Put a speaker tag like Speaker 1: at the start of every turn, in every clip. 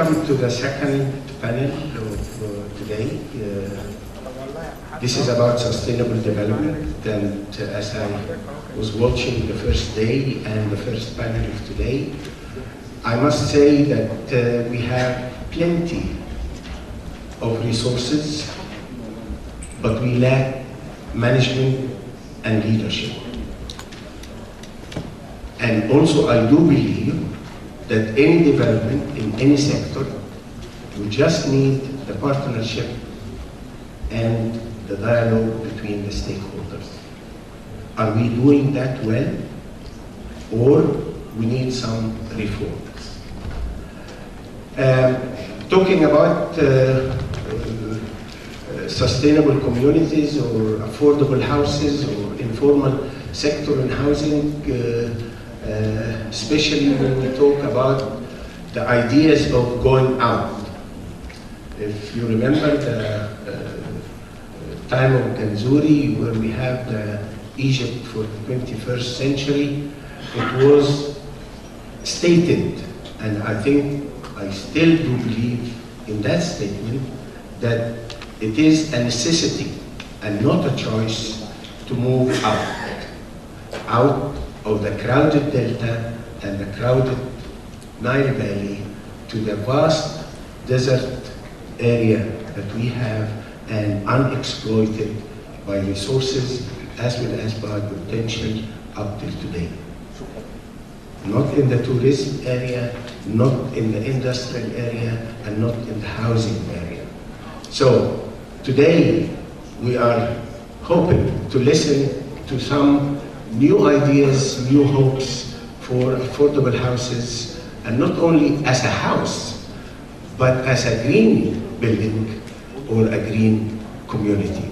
Speaker 1: come to the second panel of today. This is about sustainable development, and as I was watching the first day and the first panel of today, I must say that we have plenty of resources, but we lack management and leadership. And also I do believe that any development in any sector, we just need the partnership and the dialogue between the stakeholders. Are we doing that well, or we need some reforms? Talking about sustainable communities or affordable houses or informal sector in housing, especially when we talk about the ideas of going out. If you remember the time of Ganzouri, where we have the Egypt for the 21st century, it was stated, and I think I still do believe in that statement, that it is a necessity and not a choice to move out of the crowded delta and the crowded Nile Valley to the vast desert area that we have and unexploited by resources as well as by potential up till today. Not in the tourism area, not in the industrial area, and not in the housing area. So today we are hoping to listen to some new ideas, new hopes for affordable houses, and not only as a house, but as a green building or a green community.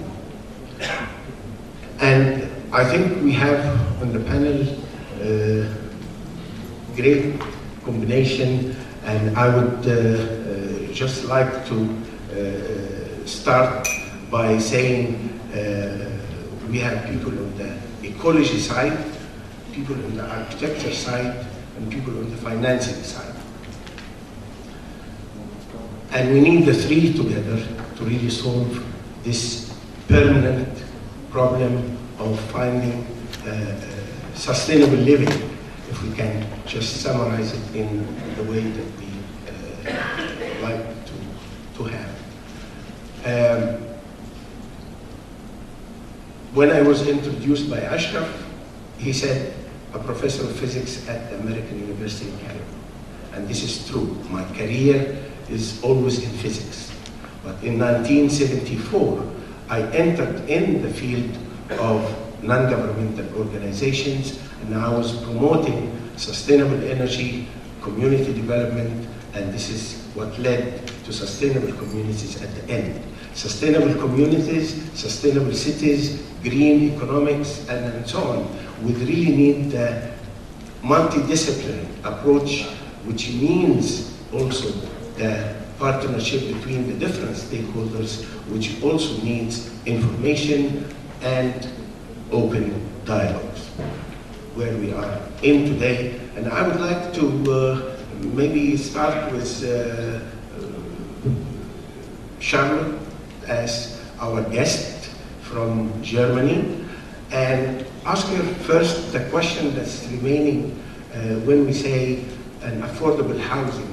Speaker 1: And I think we have on the panel great combination, and I would just like to start by saying we have people on the ecology side, people on the architecture side, and people on the financing side. And we need the three together to really solve this permanent problem of finding sustainable living, if we can just summarize it in the way that we like to have. When I was introduced by Ashraf, he said, a professor of physics at the American University in Cairo. And this is true. My career is always in physics. But in 1974, I entered in the field of non-governmental organizations, and I was promoting sustainable energy, community development, and this is what led to sustainable communities at the end. Sustainable communities, sustainable cities, green economics, and so on. We really need the multidisciplinary approach, which means also the partnership between the different stakeholders, which also needs information and open dialogues, where we are in today. And I would like to maybe start with Charlotte as our guest from Germany, and ask her first the question that's remaining when we say an affordable housing.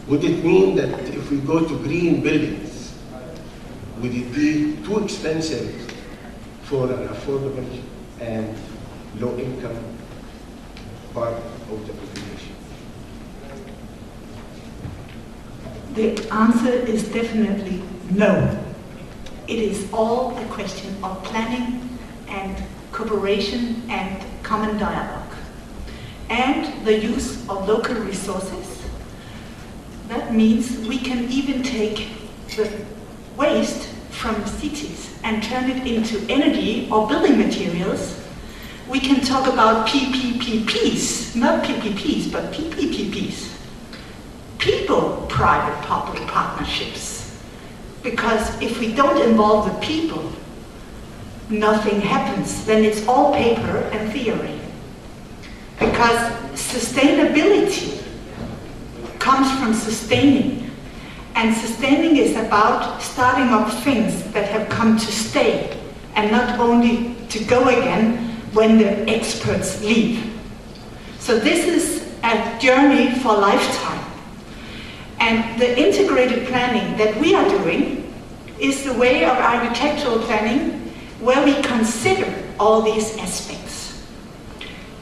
Speaker 1: Would it mean that if we go to green buildings, would it be too expensive for an affordable and low-income part of the population?
Speaker 2: The answer is definitely no. It is all a question of planning and cooperation and common dialogue. And the use of local resources. That means we can even take the waste from cities and turn it into energy or building materials. We can talk about PPPs, not PPPs, but PPPs. People-private-public partnerships. Because if we don't involve the people, nothing happens. Then it's all paper and theory. Because sustainability comes from sustaining. And sustaining is about starting up things that have come to stay and not only to go again when the experts leave. So this is a journey for a lifetime. And the integrated planning that we are doing is the way of architectural planning where we consider all these aspects,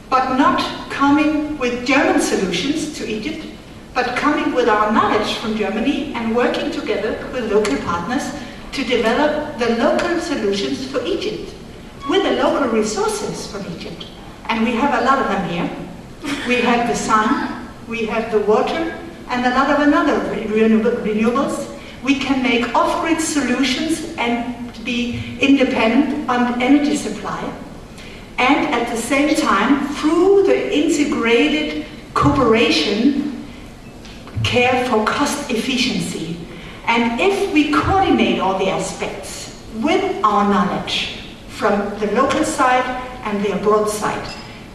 Speaker 2: but not coming with German solutions to Egypt, but coming with our knowledge from Germany and working together with local partners to develop the local solutions for Egypt, with the local resources from Egypt. And we have a lot of them here. We have the sun, we have the water, and a lot of another renewables. We can make off-grid solutions and be independent on energy supply. And at the same time, through the integrated cooperation, care for cost efficiency. And if we coordinate all the aspects with our knowledge from the local side and the abroad side,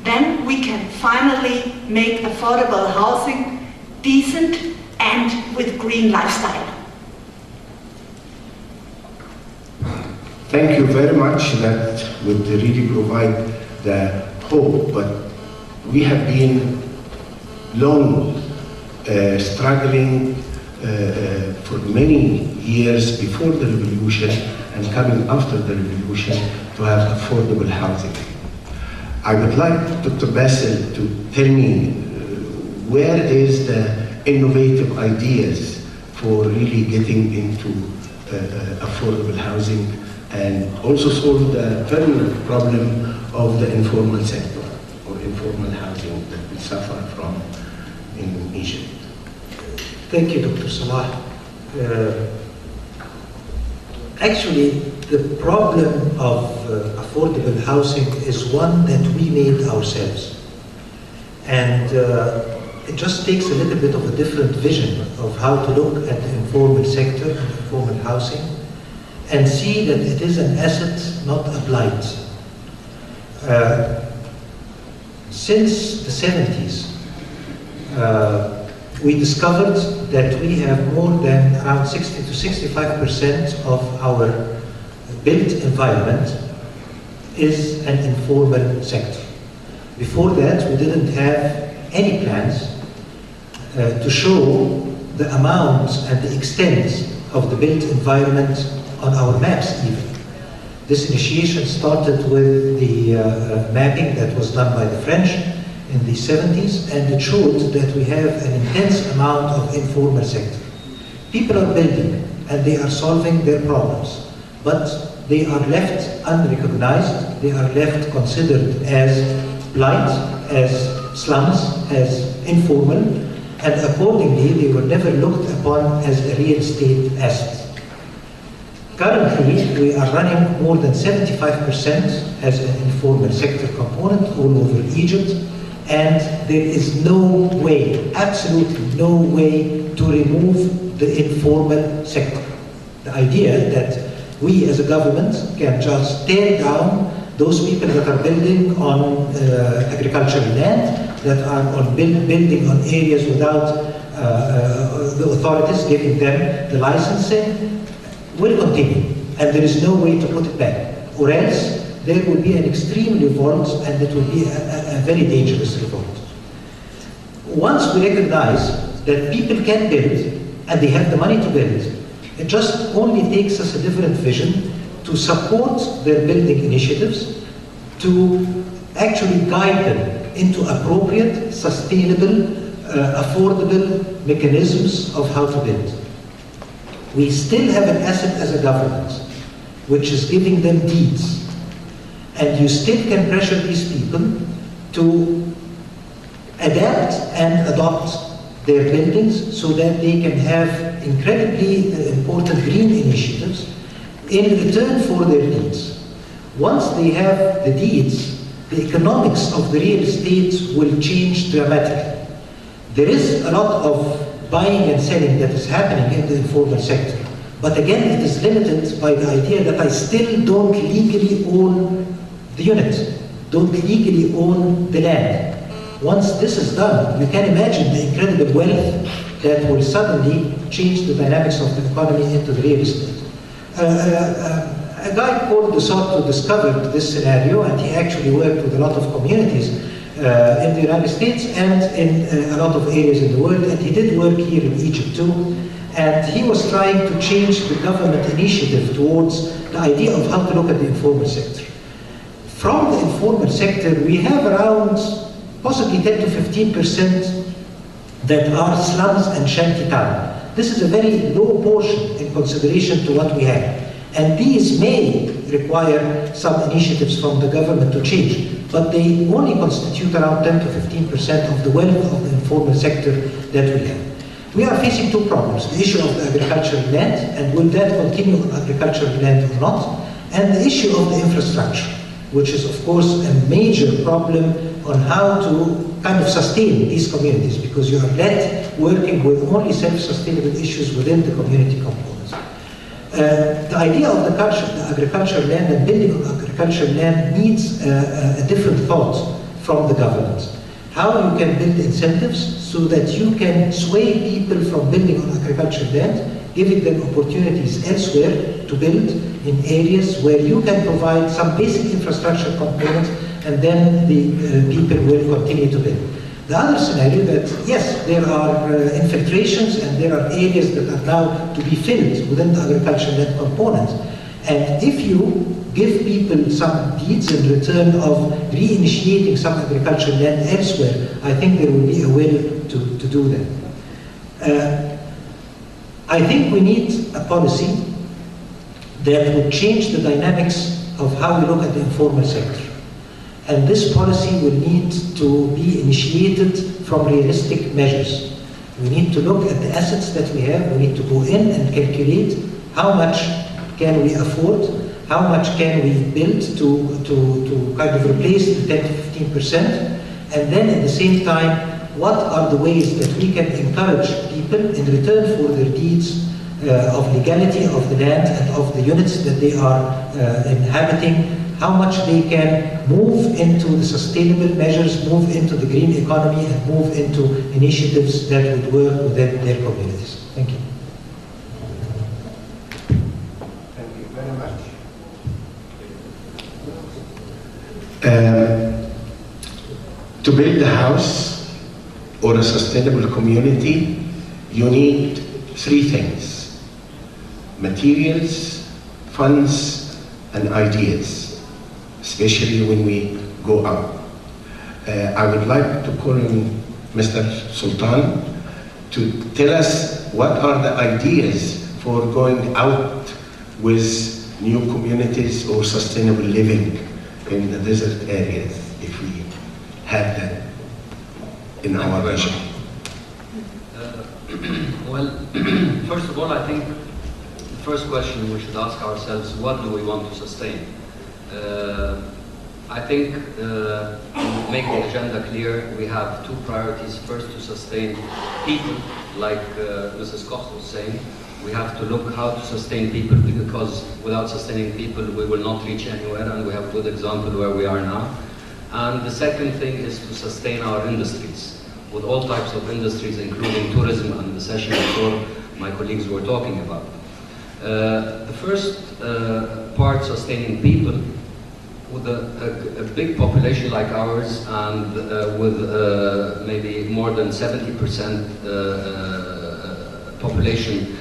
Speaker 2: then we can finally make affordable housing decent and with green lifestyle.
Speaker 1: Thank you very much. That would really provide the hope, but we have been long struggling for many years before the revolution and coming after the revolution to have affordable housing. I would like Dr. Bassel to tell me where is the innovative ideas for really getting into affordable housing and also solve the permanent problem of the informal sector or informal housing that we suffer from in Egypt.
Speaker 3: Thank you, Dr. Salah. Actually, the problem of affordable housing is one that we made ourselves. And it just takes a little bit of a different vision of how to look at the informal sector and informal housing and see that it is an asset, not a blight. Since the 70s, we discovered that we have more than around 60 to 65% of our built environment is an informal sector. Before that, we didn't have any plans to show the amount and the extent of the built environment on our maps even. This initiation started with the mapping that was done by the French in the 70s, and it showed that we have an intense amount of informal sector. People are building and they are solving their problems, but they are left unrecognized, they are left considered as blight, as slums, as informal, and accordingly they were never looked upon as a real estate asset. Currently, we are running more than 75% as an informal sector component all over Egypt, and there is no way, absolutely no way, to remove the informal sector. The idea that we as a government can just tear down those people that are building on agricultural land, that are on building on areas without the authorities giving them the licensing, will continue, and there is no way to put it back, or else there will be an extreme revolt, and it will be a very dangerous revolt. Once we recognize that people can build, and they have the money to build, it just only takes us a different vision to support their building initiatives, to actually guide them into appropriate, sustainable, affordable mechanisms of how to build. We still have an asset as a government, which is giving them deeds. And you still can pressure these people to adapt and adopt their buildings so that they can have incredibly important green initiatives in return for their deeds. Once they have the deeds, the economics of the real estate will change dramatically. There is a lot of buying and selling that is happening in the informal sector. But again, it is limited by the idea that I still don't legally own the unit, don't legally own the land. Once this is done, you can imagine the incredible wealth that will suddenly change the dynamics of the economy into the real estate. A guy called Soto discovered this scenario, and he actually worked with a lot of communities in the United States and in a lot of areas in the world, and he did work here in Egypt too. And he was trying to change the government initiative towards the idea of how to look at the informal sector. From the informal sector, we have around possibly 10 to 15% that are slums and shanty town. This is a very low portion in consideration to what we have. And these may require some initiatives from the government to change, but they only constitute around 10 to 15% of the wealth of the informal sector that we have. We are facing two problems: the issue of the agricultural land, and will that continue on agricultural land or not, and the issue of the infrastructure, which is of course a major problem on how to kind of sustain these communities, because you are left working with only self-sustainable issues within the community components. The idea of the agricultural land and building on agricultural land needs a different thought from the government. How you can build incentives so that you can sway people from building on agricultural land, giving them opportunities elsewhere to build in areas where you can provide some basic infrastructure components, and then the people will continue to build. The other scenario that, yes, there are infiltrations and there are areas that are now to be filled within the agricultural land component. And if you give people some deeds in return of reinitiating some agricultural land elsewhere, I think there will be a will to do that. I think we need a policy that would change the dynamics of how we look at the informal sector. And this policy will need to be initiated from realistic measures. We need to look at the assets that we have. We need to go in and calculate how much can we afford, how much can we build to kind of replace the 10 to 15%, and then at the same time, what are the ways that we can encourage people in return for their deeds of legality of the land and of the units that they are inhabiting, how much they can move into the sustainable measures, move into the green economy, and move into initiatives that would work within their communities. Thank you.
Speaker 1: Thank you very much. To build a house or a sustainable community, you need three things: materials, funds, and ideas, especially when we go out. I would like to call on Mr. Sultan to tell us what are the ideas for going out with new communities or sustainable living in the desert areas, if we have that in our vision.
Speaker 4: Well, first of all, I think the first question we should ask ourselves: what do we want to sustain? I think to make the agenda clear, we have two priorities. First, to sustain people, like Mrs. Koch was saying. We have to look how to sustain people, because without sustaining people, we will not reach anywhere, and we have a good example where we are now. And the second thing is to sustain our industries, with all types of industries, including tourism and the session before my colleagues were talking about. The first part, sustaining people, with a big population like ours, and with maybe more than 70% population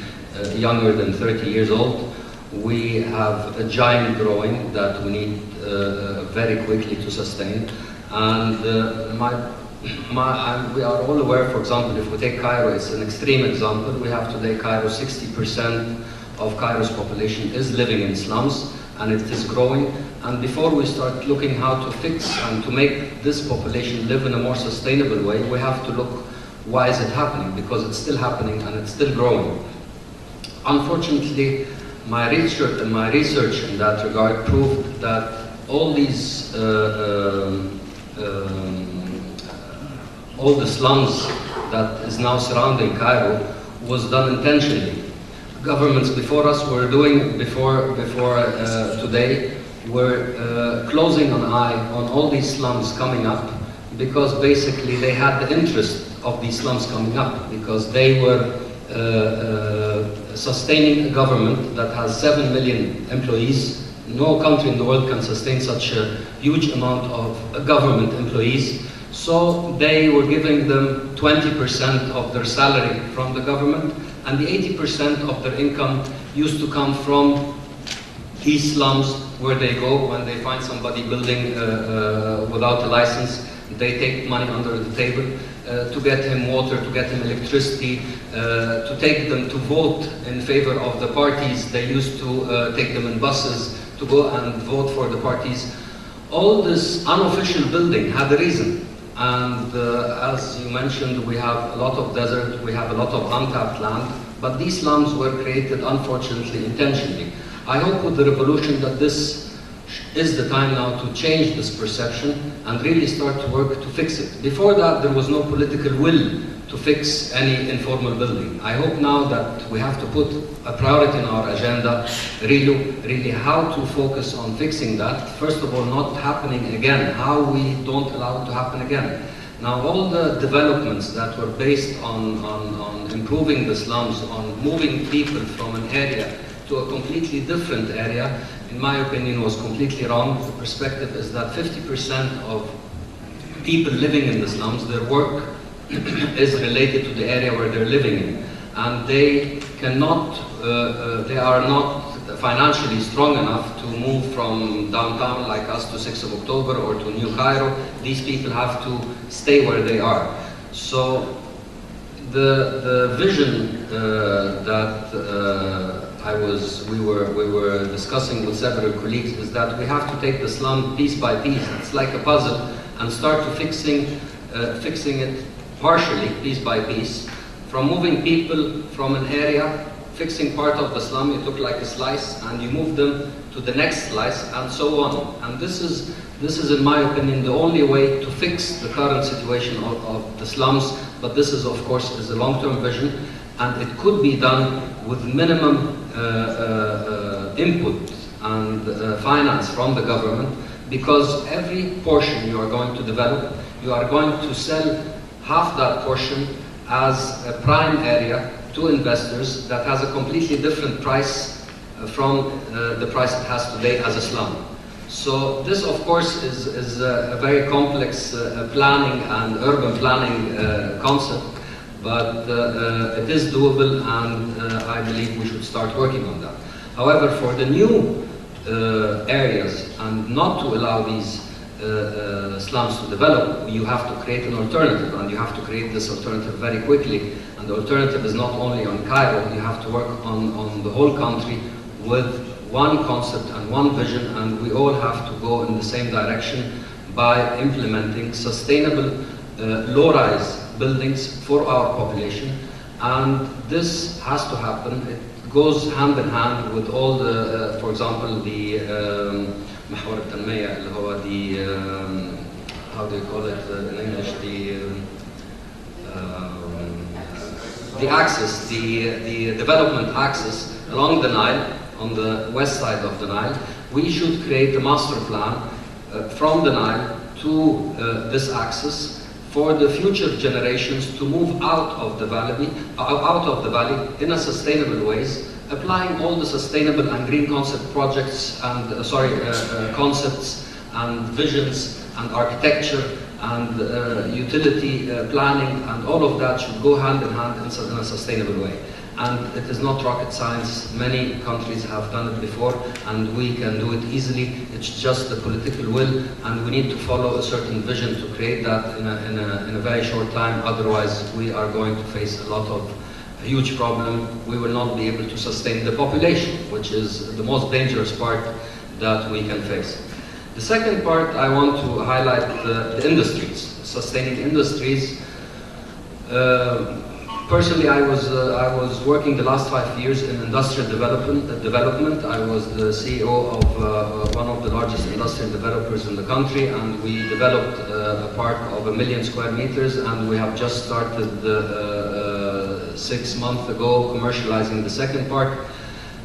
Speaker 4: younger than 30 years old, we have a giant growing that we need very quickly to sustain. And we are all aware, for example, if we take Cairo, it's an extreme example. We have today Cairo, 60% of Cairo's population is living in slums, and it is growing. And before we start looking how to fix and to make this population live in a more sustainable way, we have to look, why is it happening? Because it's still happening and it's still growing. Unfortunately, my research in that regard proved that all these, all the slums that is now surrounding Cairo was done intentionally. Governments before us were doing, before today, were closing an eye on all these slums coming up, because basically they had the interest of these slums coming up, because they were sustaining a government that has 7 million employees. No country in the world can sustain such a huge amount of government employees. So they were giving them 20% of their salary from the government, and the 80% of their income used to come from these slums where they go when they find somebody building without a license. They take money under the table to get him water, to get him electricity, to take them to vote in favor of the parties. They used to take them in buses to go and vote for the parties. All this unofficial building had a reason. And as you mentioned, we have a lot of desert, we have a lot of untapped land, but these slums were created, unfortunately, intentionally. I hope with the revolution that this is the time now to change this perception and really start to work to fix it. Before that, there was no political will to fix any informal building. I hope now that we have to put a priority in our agenda, really how to focus on fixing that. First of all, not happening again, how we don't allow it to happen again. Now, all the developments that were based on improving the slums, on moving people from an area to a completely different area, in my opinion, was completely wrong. The perspective is that 50% of people living in the slums, their work is related to the area where they're living in. And they cannot, they are not financially strong enough to move from downtown like us to 6th of October or to New Cairo. These people have to stay where they are. So the vision that we were discussing with several colleagues is that we have to take the slum piece by piece. It's like a puzzle, and start to fixing it partially, piece by piece, from moving people from an area, fixing part of the slum. You took like a slice and you move them to the next slice, and so on. And this is, in my opinion, the only way to fix the current situation of the slums. But this is, of course, is a long-term vision, and it could be done with minimum input and finance from the government, because every portion you are going to develop, you are going to sell half that portion as a prime area to investors that has a completely different price from the price it has today as a slum. So this, of course, is a very complex planning and urban planning concept, but it is doable, and I believe we should start working on that. However, for the new areas, and not to allow these slums to develop, you have to create an alternative, and you have to create this alternative very quickly. And the alternative is not only on Cairo, you have to work on the whole country with one concept and one vision, and we all have to go in the same direction by implementing sustainable low-rise buildings for our population. And this has to happen. It goes hand in hand with all the, for example, the محور التنمية اللي هو how do you call it in English, the axis, the development axis along the Nile, on the west side of the Nile. We should create a master plan from the Nile to this axis for the future generations to move out of the valley in a sustainable ways, applying all the sustainable and green concept projects and concepts and visions and architecture and utility planning, and all of that should go hand in hand in a sustainable way. And it is not rocket science. Many countries have done it before, and we can do it easily. It's just the political will, and we need to follow a certain vision to create that in a very short time. Otherwise, we are going to face a huge problem. We will not be able to sustain the population, which is the most dangerous part that we can face. The second part, I want to highlight the industries, sustaining industries. Personally, I was working the last 5 years in industrial development. I was the CEO of one of the largest industrial developers in the country, and we developed a park of 1 million square meters, and we have just started 6 months ago commercializing the second park.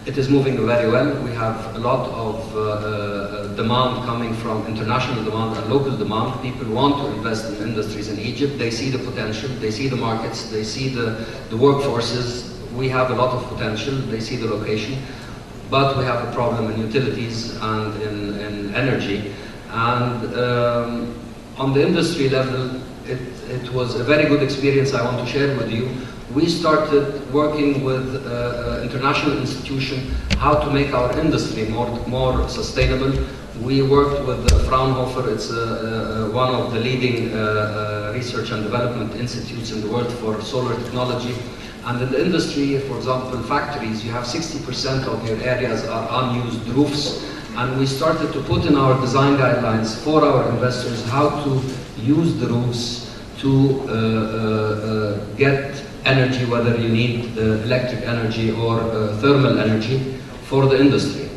Speaker 4: It is moving very well. We have a lot of demand coming from international demand and local demand. People want to invest in industries in Egypt. They see the potential, they see the markets, they see the workforces. We have a lot of potential, they see the location. But we have a problem in utilities and in energy. And on the industry level, it was a very good experience I want to share with you. We started working with international institutions how to make our industry more sustainable. We worked with Fraunhofer. It's one of the leading research and development institutes in the world for solar technology. And in the industry, for example, factories, you have 60% of your areas are unused roofs. And we started to put in our design guidelines for our investors how to use the roofs to get energy, whether you need electric energy or thermal energy for the industry.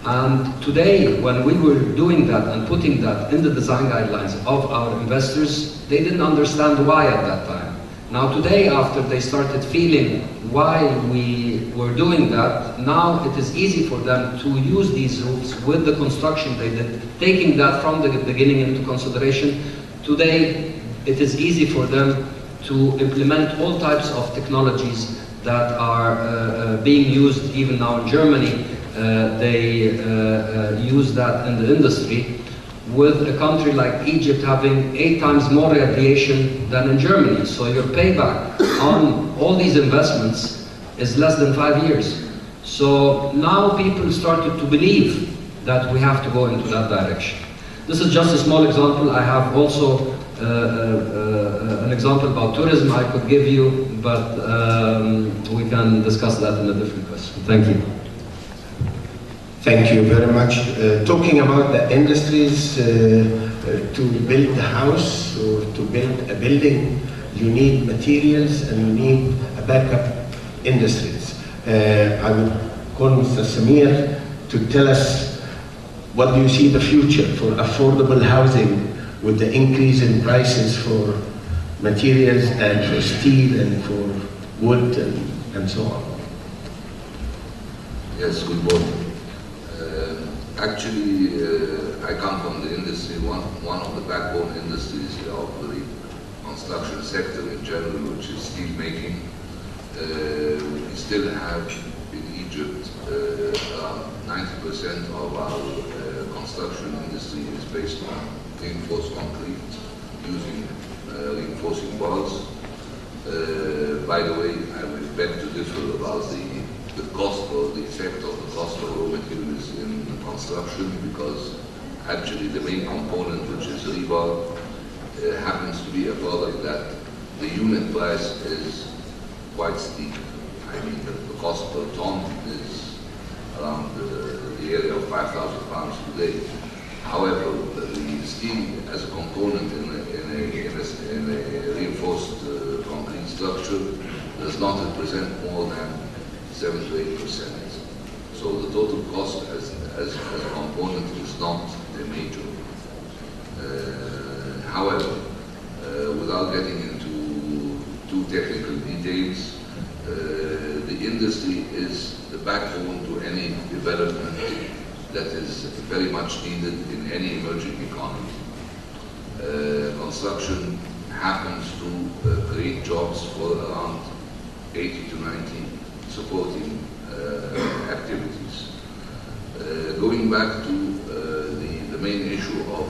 Speaker 4: And today, when we were doing that and putting that in the design guidelines of our investors, they didn't understand why at that time. Now today, after they started feeling why we were doing that, now it is easy for them to use these roofs with the construction they did, taking that from the beginning into consideration. Today, it is easy for them to implement all types of technologies that are being used even now in Germany. They use that in the industry, with a country like Egypt having 8 times more radiation than in Germany. So your payback on all these investments is less than 5 years. So now people started to believe that we have to go into that direction. This is just a small example. I have also an example about tourism I could give you, but we can discuss that in a different question. Thank you.
Speaker 1: Thank you very much. Talking about the industries, to build a house or to build a building, you need materials and you need a backup industries. I will call Mr. Samir to tell us what do you see the future for affordable housing with the increase in prices for materials and for steel and for wood and so on.
Speaker 5: Yes, good morning. Actually, I come from the industry, one of the backbone industries of the construction sector in general, which is steel making. We still have in Egypt around 90% of our construction industry is based on reinforced concrete using reinforcing bars. By the way, I will beg to differ about the cost or the effect of the cost of raw materials in construction, because actually the main component, which is rebar, happens to be a product that the unit price is quite steep. I mean, the cost per ton is around the area of £5,000 today. However, the steel as a component in a reinforced concrete structure does not represent more than 7 to 8%. So the total cost as a component is not a major. However, without getting into too technical details, the industry is the backbone to any development that is very much needed in any emerging economy. Construction happens to create jobs for around 80 to 90 supporting activities. Going back to the main issue of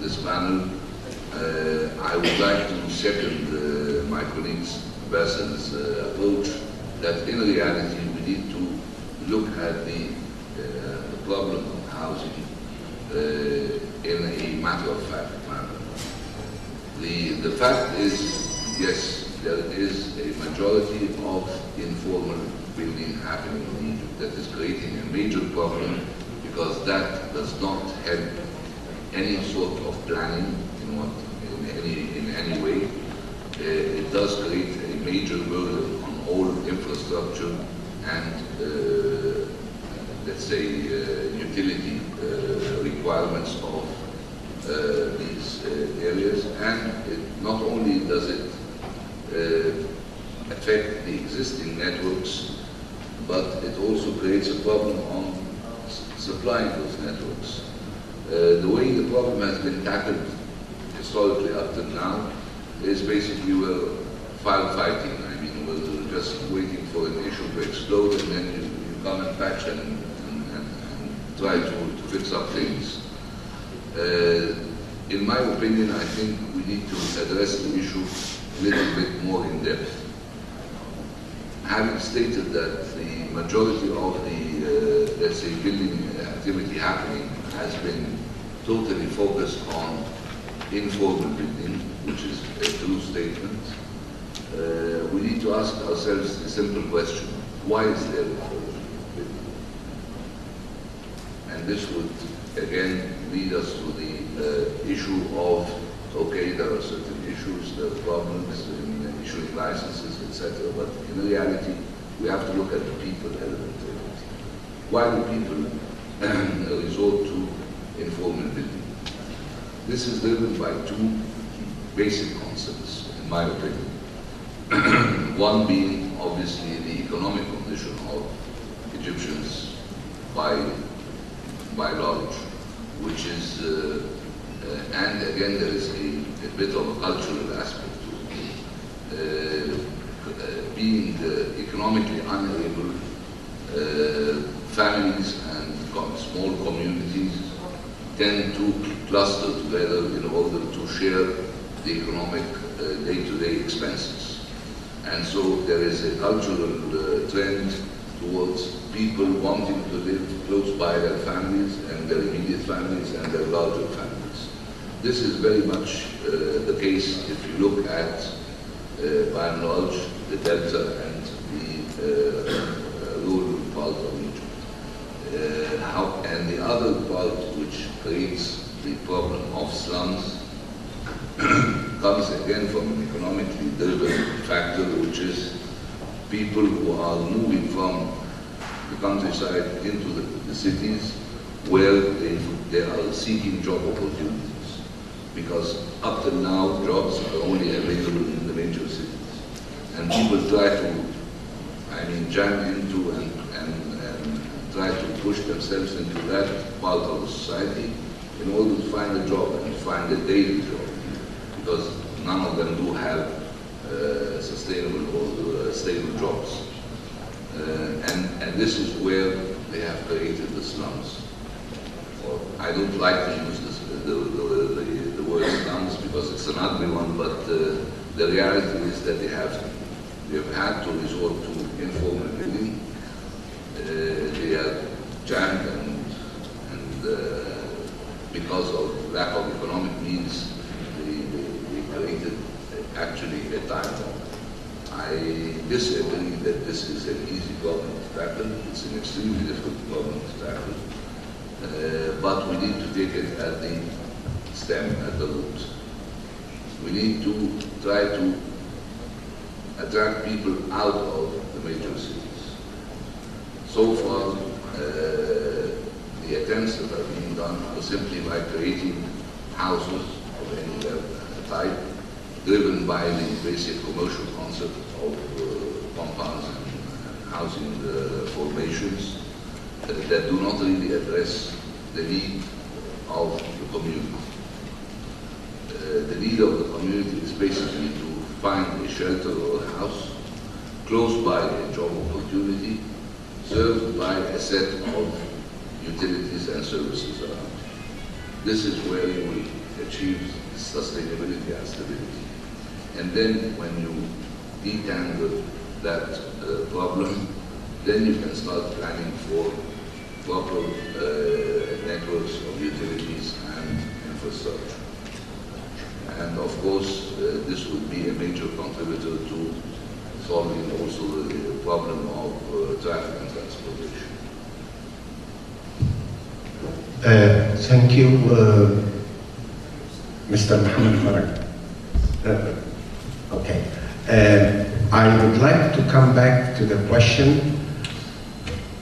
Speaker 5: this panel, I would like to second my colleague's Bassel's approach that in reality we need to look at the problem of housing in a matter-of-fact manner. The fact is, yes, there is a majority of informal building happening in Egypt that is creating a major problem, because that does not help any sort of planning in any way. It does create a major burden on all infrastructure and let's say utility requirements of these areas, and not only does it affect the existing networks, but it also creates a problem on supplying those networks. The way the problem has been tackled historically up to now is basically we're firefighting. I mean, we're just waiting for an issue to explode, and then you come and patch and try to fix up things. In my opinion, I think we need to address the issue a little bit more in depth. Having stated that the majority of the, let's say, building activity happening has been totally focused on informal building, which is a true statement, we need to ask ourselves the simple question: why is there informal building? And this would again lead us to the issue of, okay, there are certain issues, there are problems in issuing licenses, etc. But in reality, we have to look at the people element of it. Why do people resort to informal building? This is driven by two basic concepts, in my opinion. One being, obviously, the economic condition of Egyptians by large, which is, and again, there is a bit of a cultural aspect to it. Being economically unable, families and small communities tend to cluster together in order to share the economic day-to-day expenses. And so there is a cultural trend towards people wanting to live close by their families and their immediate families and their larger families. This is very much the case if you look at, by and large, the Delta and the rural part of Egypt. And the other part which creates the problem of slums comes again from an economically driven factor, which is people who are moving from the countryside into the cities where they are seeking job opportunities. Because up till now, jobs are only available in the major cities. And people try to, jam into and try to push themselves into that part of the society in order to find a job and find a daily job. Because none of them do have sustainable or stable jobs. And this is where they have created the slums. I don't like to use the word slums because it's an ugly one, but the reality is that they have had to resort to informal living. They are jammed and because of lack of economic means, they created actually a time bomb. I disagree that this is an easy problem to tackle. It's an extremely difficult problem to tackle. But we need to take it at the stem, at the root. We need to try to attract people out of the major cities. So far, the attempts that are being done are simply by creating houses of any type, driven by the basic commercial concept of compounds and housing formations that do not really address the need of the community. The need of the community is basically to find a shelter or a house close by a job opportunity, served by a set of utilities and services around. This is where you will achieve sustainability and stability. And then when you detangle that problem, then you can start planning for proper networks of utilities and infrastructure. And of course, this would be a major contributor to solving also the problem of traffic and transportation.
Speaker 1: Thank you, Mr. Mohammed Farag. Okay. I would like to come back to the question,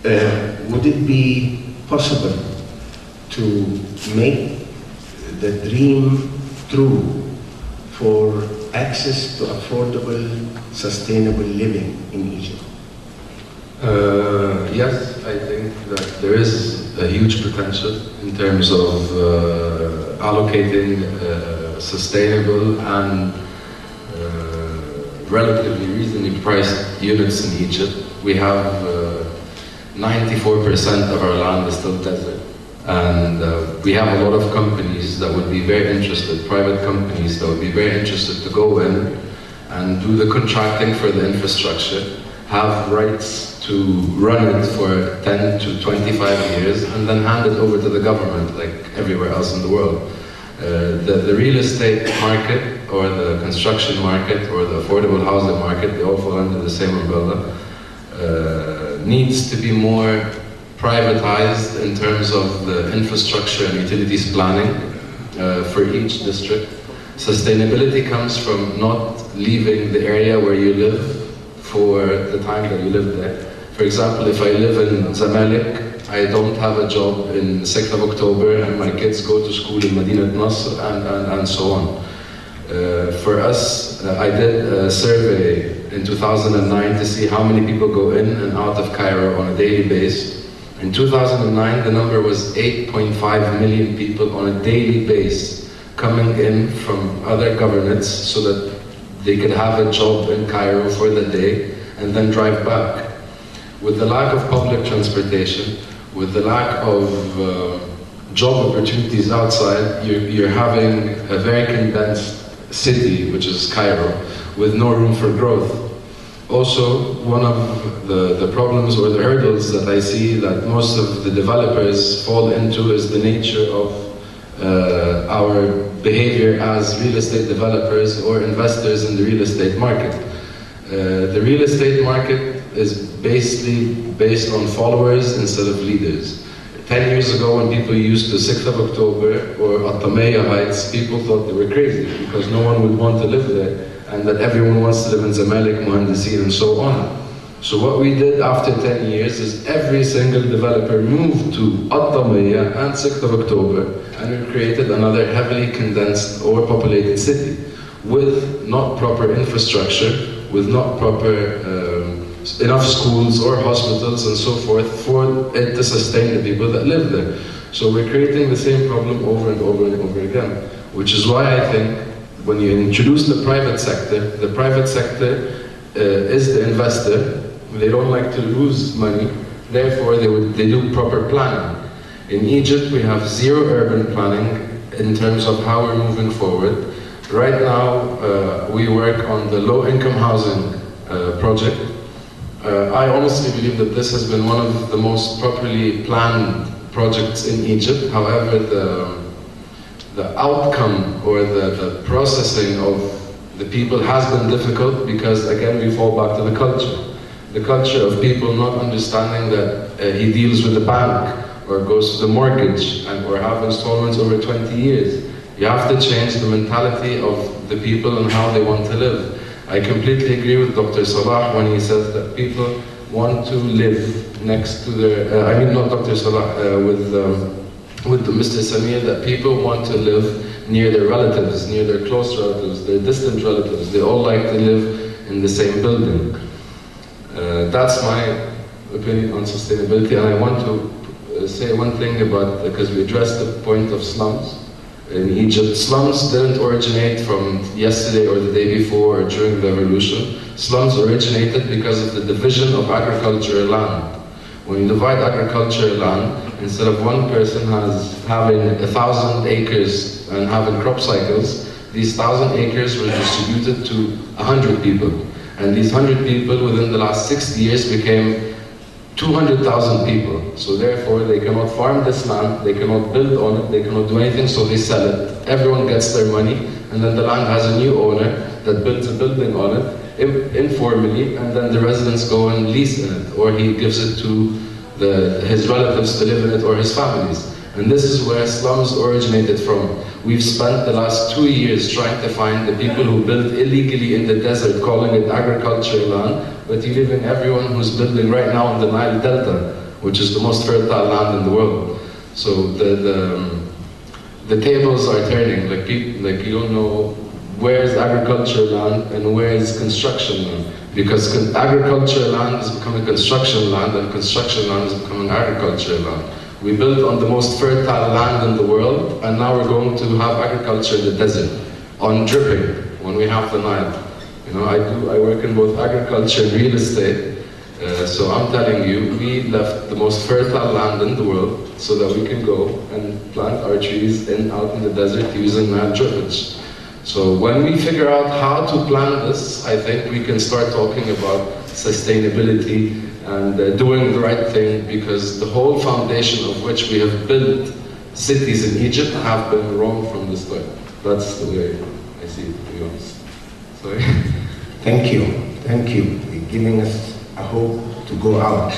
Speaker 1: would it be possible to make the dream true for access to affordable, sustainable living in Egypt?
Speaker 6: yes, I think that there is a huge potential in terms of allocating sustainable and relatively reasonably priced units in Egypt. We have 94% of our land is still desert. And we have a lot of companies that would be very interested, private companies that would be very interested to go in and do the contracting for the infrastructure, have rights to run it for 10 to 25 years, and then hand it over to the government like everywhere else in the world. The real estate market, or the construction market, or the affordable housing market, they all fall under the same umbrella, needs to be more privatized in terms of the infrastructure and utilities planning for each district. Sustainability comes from not leaving the area where you live for the time that you live there. For example, if I live in Zamalek, I don't have a job in 6th of October and my kids go to school in Madinat Nasr and so on. For us, I did a survey in 2009 to see how many people go in and out of Cairo on a daily basis. In 2009, the number was 8.5 million people on a daily basis coming in from other governorates so that they could have a job in Cairo for the day and then drive back. With the lack of public transportation, with the lack of job opportunities outside, you're having a very condensed city, which is Cairo, with no room for growth. Also, one of the problems or the hurdles that I see that most of the developers fall into is the nature of our behavior as real estate developers or investors in the real estate market. The real estate market is basically based on followers instead of leaders. 10 years ago, when people used to 6th of October or Atamaya Heights, people thought they were crazy because no one would want to live there, and that everyone wants to live in Zamalek, Muhandisin, and so on. So what we did after 10 years is every single developer moved to Atamaya and 6th of October, and we created another heavily condensed, overpopulated city with not proper infrastructure, with not proper enough schools or hospitals and so forth for it to sustain the people that live there. So we're creating the same problem over and over and over again, which is why I think when you introduce the private sector is the investor. They don't like to lose money, therefore they do proper planning. In Egypt, we have zero urban planning in terms of how we're moving forward. Right now, we work on the low-income housing project. I honestly believe that this has been one of the most properly planned projects in Egypt. However, the outcome or the processing of the people has been difficult because, again, we fall back to the culture. The culture of people not understanding that he deals with the bank or goes to the mortgage or have installments over 20 years. You have to change the mentality of the people and how they want to live. I completely agree with Dr. Salah when he says that people want to live next to their, I mean not Dr. Salah, with Mr. Samir, that people want to live near their relatives, near their close relatives, their distant relatives. They all like to live in the same building. That's my opinion on sustainability, and I want to say one thing about, because we addressed the point of slums. In Egypt, slums didn't originate from yesterday or the day before or during the revolution. Slums originated because of the division of agricultural land. When you divide agricultural land, instead of one person having 1,000 acres and having crop cycles, these 1,000 acres were distributed to 100 people. And these 100 people within the last 60 years became 200,000 people. So therefore they cannot farm this land, they cannot build on it, they cannot do anything, so they sell it. Everyone gets their money, and then the land has a new owner that builds a building on it informally, and then the residents go and lease in it, or he gives it to his relatives to live in it, or his families. And this is where slums originated from. We've spent the last 2 years trying to find the people who built illegally in the desert, calling it agricultural land, but you're leaving everyone who's building right now in the Nile Delta, which is the most fertile land in the world. So the tables are turning, like you don't know where is agriculture land and where is construction land. Because agriculture land is becoming construction land and construction land is becoming agriculture land. We built on the most fertile land in the world, and now we're going to have agriculture in the desert, on dripping, when we have the Nile. You know, I work in both agriculture and real estate, so I'm telling you, we left the most fertile land in the world so that we can go and plant our trees out in the desert using Nile drippage. So when we figure out how to plan this, I think we can start talking about sustainability and doing the right thing, because the whole foundation of which we have built cities in Egypt have been wrong from the start. That's the way I see it, to be honest. Sorry.
Speaker 1: Thank you. Thank you for giving us a hope to go out.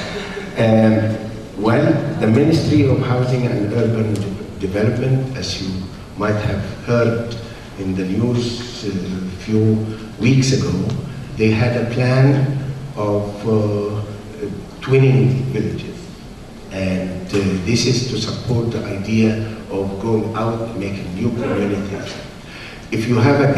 Speaker 1: Well, the Ministry of Housing and Urban Development, as you might have heard in the news a few weeks ago, they had a plan of twinning villages. And this is to support the idea of going out, making new communities. If you have a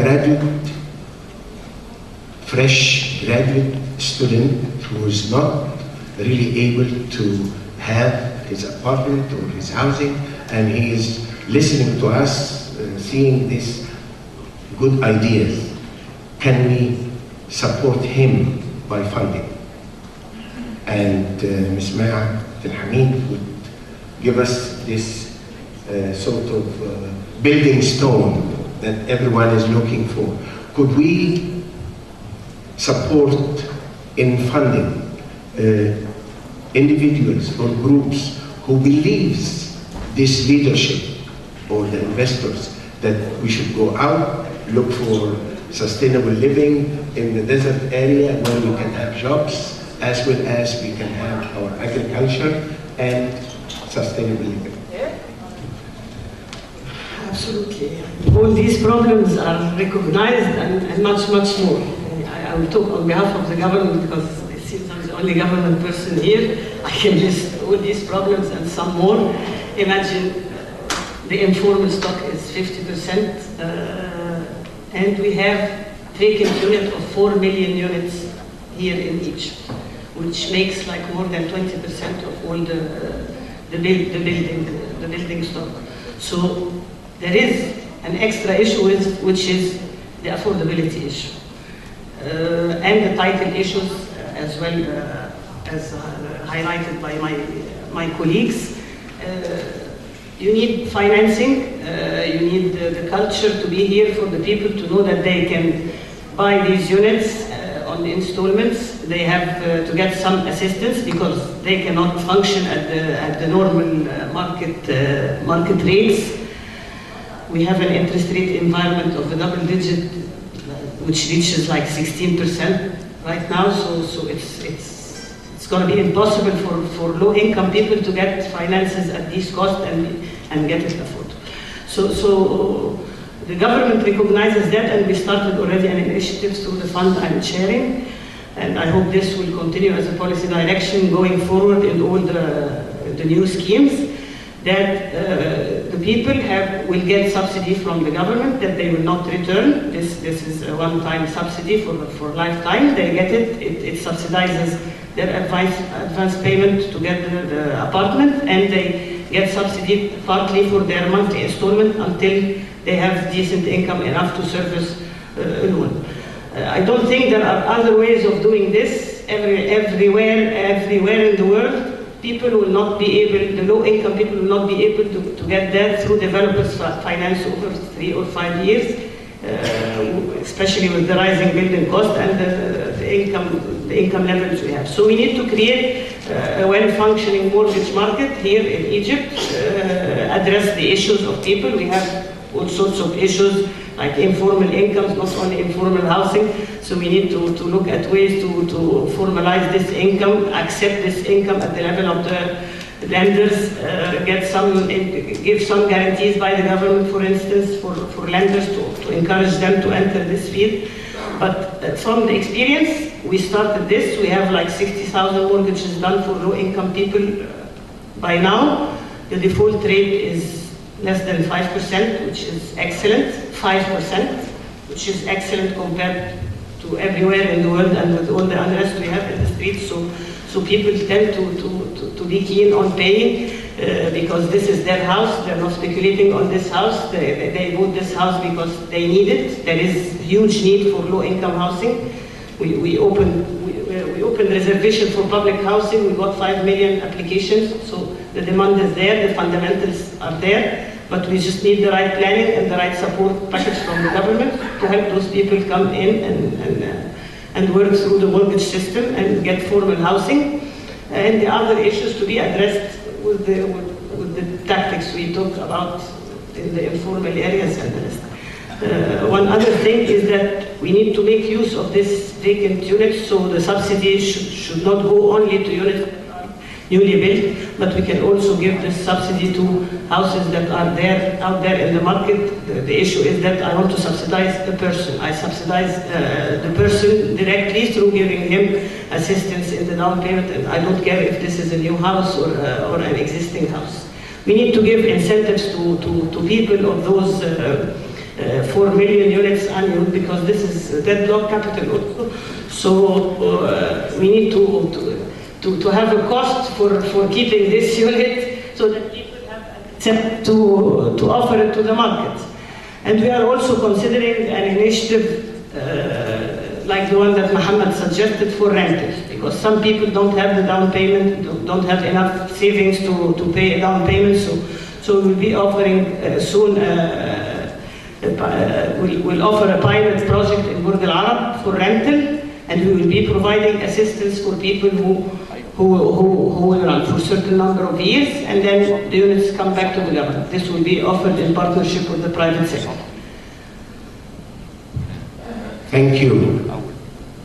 Speaker 1: fresh graduate student who is not really able to have his apartment or his housing, and he is listening to us, seeing these good ideas, can we support him by funding? And Ms. Maya Abdelhamid would give us this sort of building stone that everyone is looking for. Could we support in funding individuals or groups who believes this leadership or the investors that we should go out, look for sustainable living in the desert area where we can have jobs, as well as we can have our agriculture and sustainable living?
Speaker 7: Absolutely. All these problems are recognized and much, much more. I will talk on behalf of the government because it seems I'm the only government person here. I can list all these problems and some more. Imagine the informal stock is 50%, and we have vacant unit of 4 million units here in Egypt, which makes like more than 20% of all the building stock. So there is an extra issue which is the affordability issue and the title issues as well as highlighted by my colleagues. You need financing, you need the culture to be here for the people to know that they can buy these units on the installments. They have to get some assistance because they cannot function at the normal market rates. We have an interest rate environment of a double digit, which reaches like 16% right now. So it's going to be impossible for low-income people to get finances at this cost and get it affordable. So the government recognizes that, and we started already an initiative through the fund I'm chairing, and I hope this will continue as a policy direction going forward in all the new schemes, that the people will get subsidy from the government that they will not return. This is a one-time subsidy for lifetime. They get it. It subsidizes their advance payment to get the apartment, and they get subsidy partly for their monthly installment until they have decent income enough to service a loan. I don't think there are other ways of doing this. Everywhere in the world, people will not be able, the low-income people will not be able to get that through developers' finance over 3 or 5 years, especially with the rising building cost and the income levels we have. So we need to create a well-functioning mortgage market here in Egypt, address the issues of people. We have all sorts of issues like informal incomes, not only informal housing. So we need to look at ways to formalize this income, accept this income at the level of the lenders, give some guarantees by the government, for instance, for lenders to encourage them to enter this field. But from the experience, we started this. We have like 60,000 mortgages done for low-income people by now. The default rate is less than 5%, which is excellent. 5%. which is excellent compared to everywhere in the world, and with all the unrest we have in the streets. So people tend to be keen on paying because this is their house. They're not speculating on this house. They bought this house because they need it. There is huge need for low-income housing. We opened reservation for public housing. We got 5 million applications. So the demand is there. The fundamentals are there. But we just need the right planning and the right support package from the government to help those people come in and work through the mortgage system and get formal housing. And the other issues to be addressed with the tactics we talked about in the informal areas and the rest. One other thing is that we need to make use of this vacant units, so the subsidy should not go only to units newly built, but we can also give this subsidy to houses that are out there in the market. The issue is that I want to subsidize the person. I subsidize the person directly through giving him assistance in the down payment, and I don't care if this is a new house or an existing house. We need to give incentives to people of those 4 million units annual, because this is deadlock capital also. So we need to have a cost for keeping this unit so that people have accept to offer it to the market. And we are also considering an initiative like the one that Mohammed suggested for rentals, because some people don't have the down payment, don't have enough savings to pay a down payment. So we'll be offering soon, we'll offer a pilot project in Burj Al Arab for rental, and we will be providing assistance for people who will run for a certain number of years, and then the units come back to the government. This will be offered in partnership with the private sector.
Speaker 1: Thank you.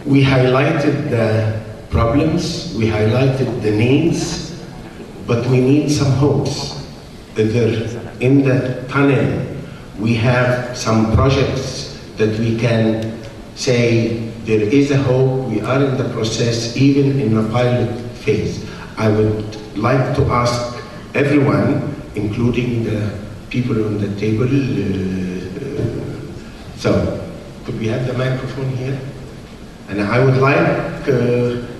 Speaker 1: We highlighted the problems, we highlighted the needs, but we need some hopes. Either in the tunnel, we have some projects that we can say there is a hope, we are in the process, even in a pilot phase. I would like to ask everyone, including the people on the table, so could we have the microphone here? And I would like,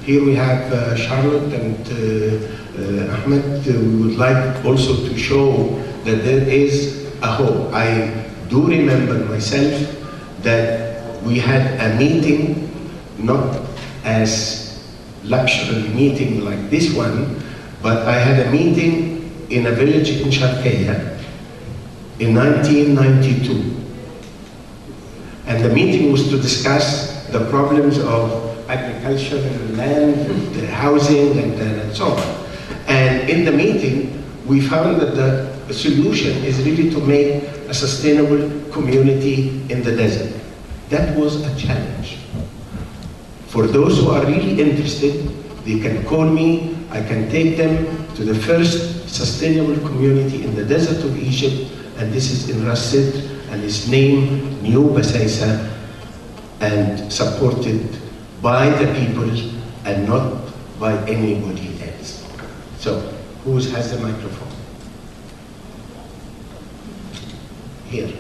Speaker 1: here we have Charlotte and Ahmed, we would like also to show that there is a hope. I do remember myself that we had a meeting, not as luxury meeting like this one, but I had a meeting in a village in Sharqiyya in 1992. And the meeting was to discuss the problems of agriculture and land, and housing, and so on. And in the meeting, we found that the solution is really to make a sustainable community in the desert. That was a challenge. For those who are really interested, they can call me, I can take them to the first sustainable community in the desert of Egypt, and this is in Ras Sidr, and it's named New Basaisa, and supported by the people and not by anybody else. So, who has the microphone? Here.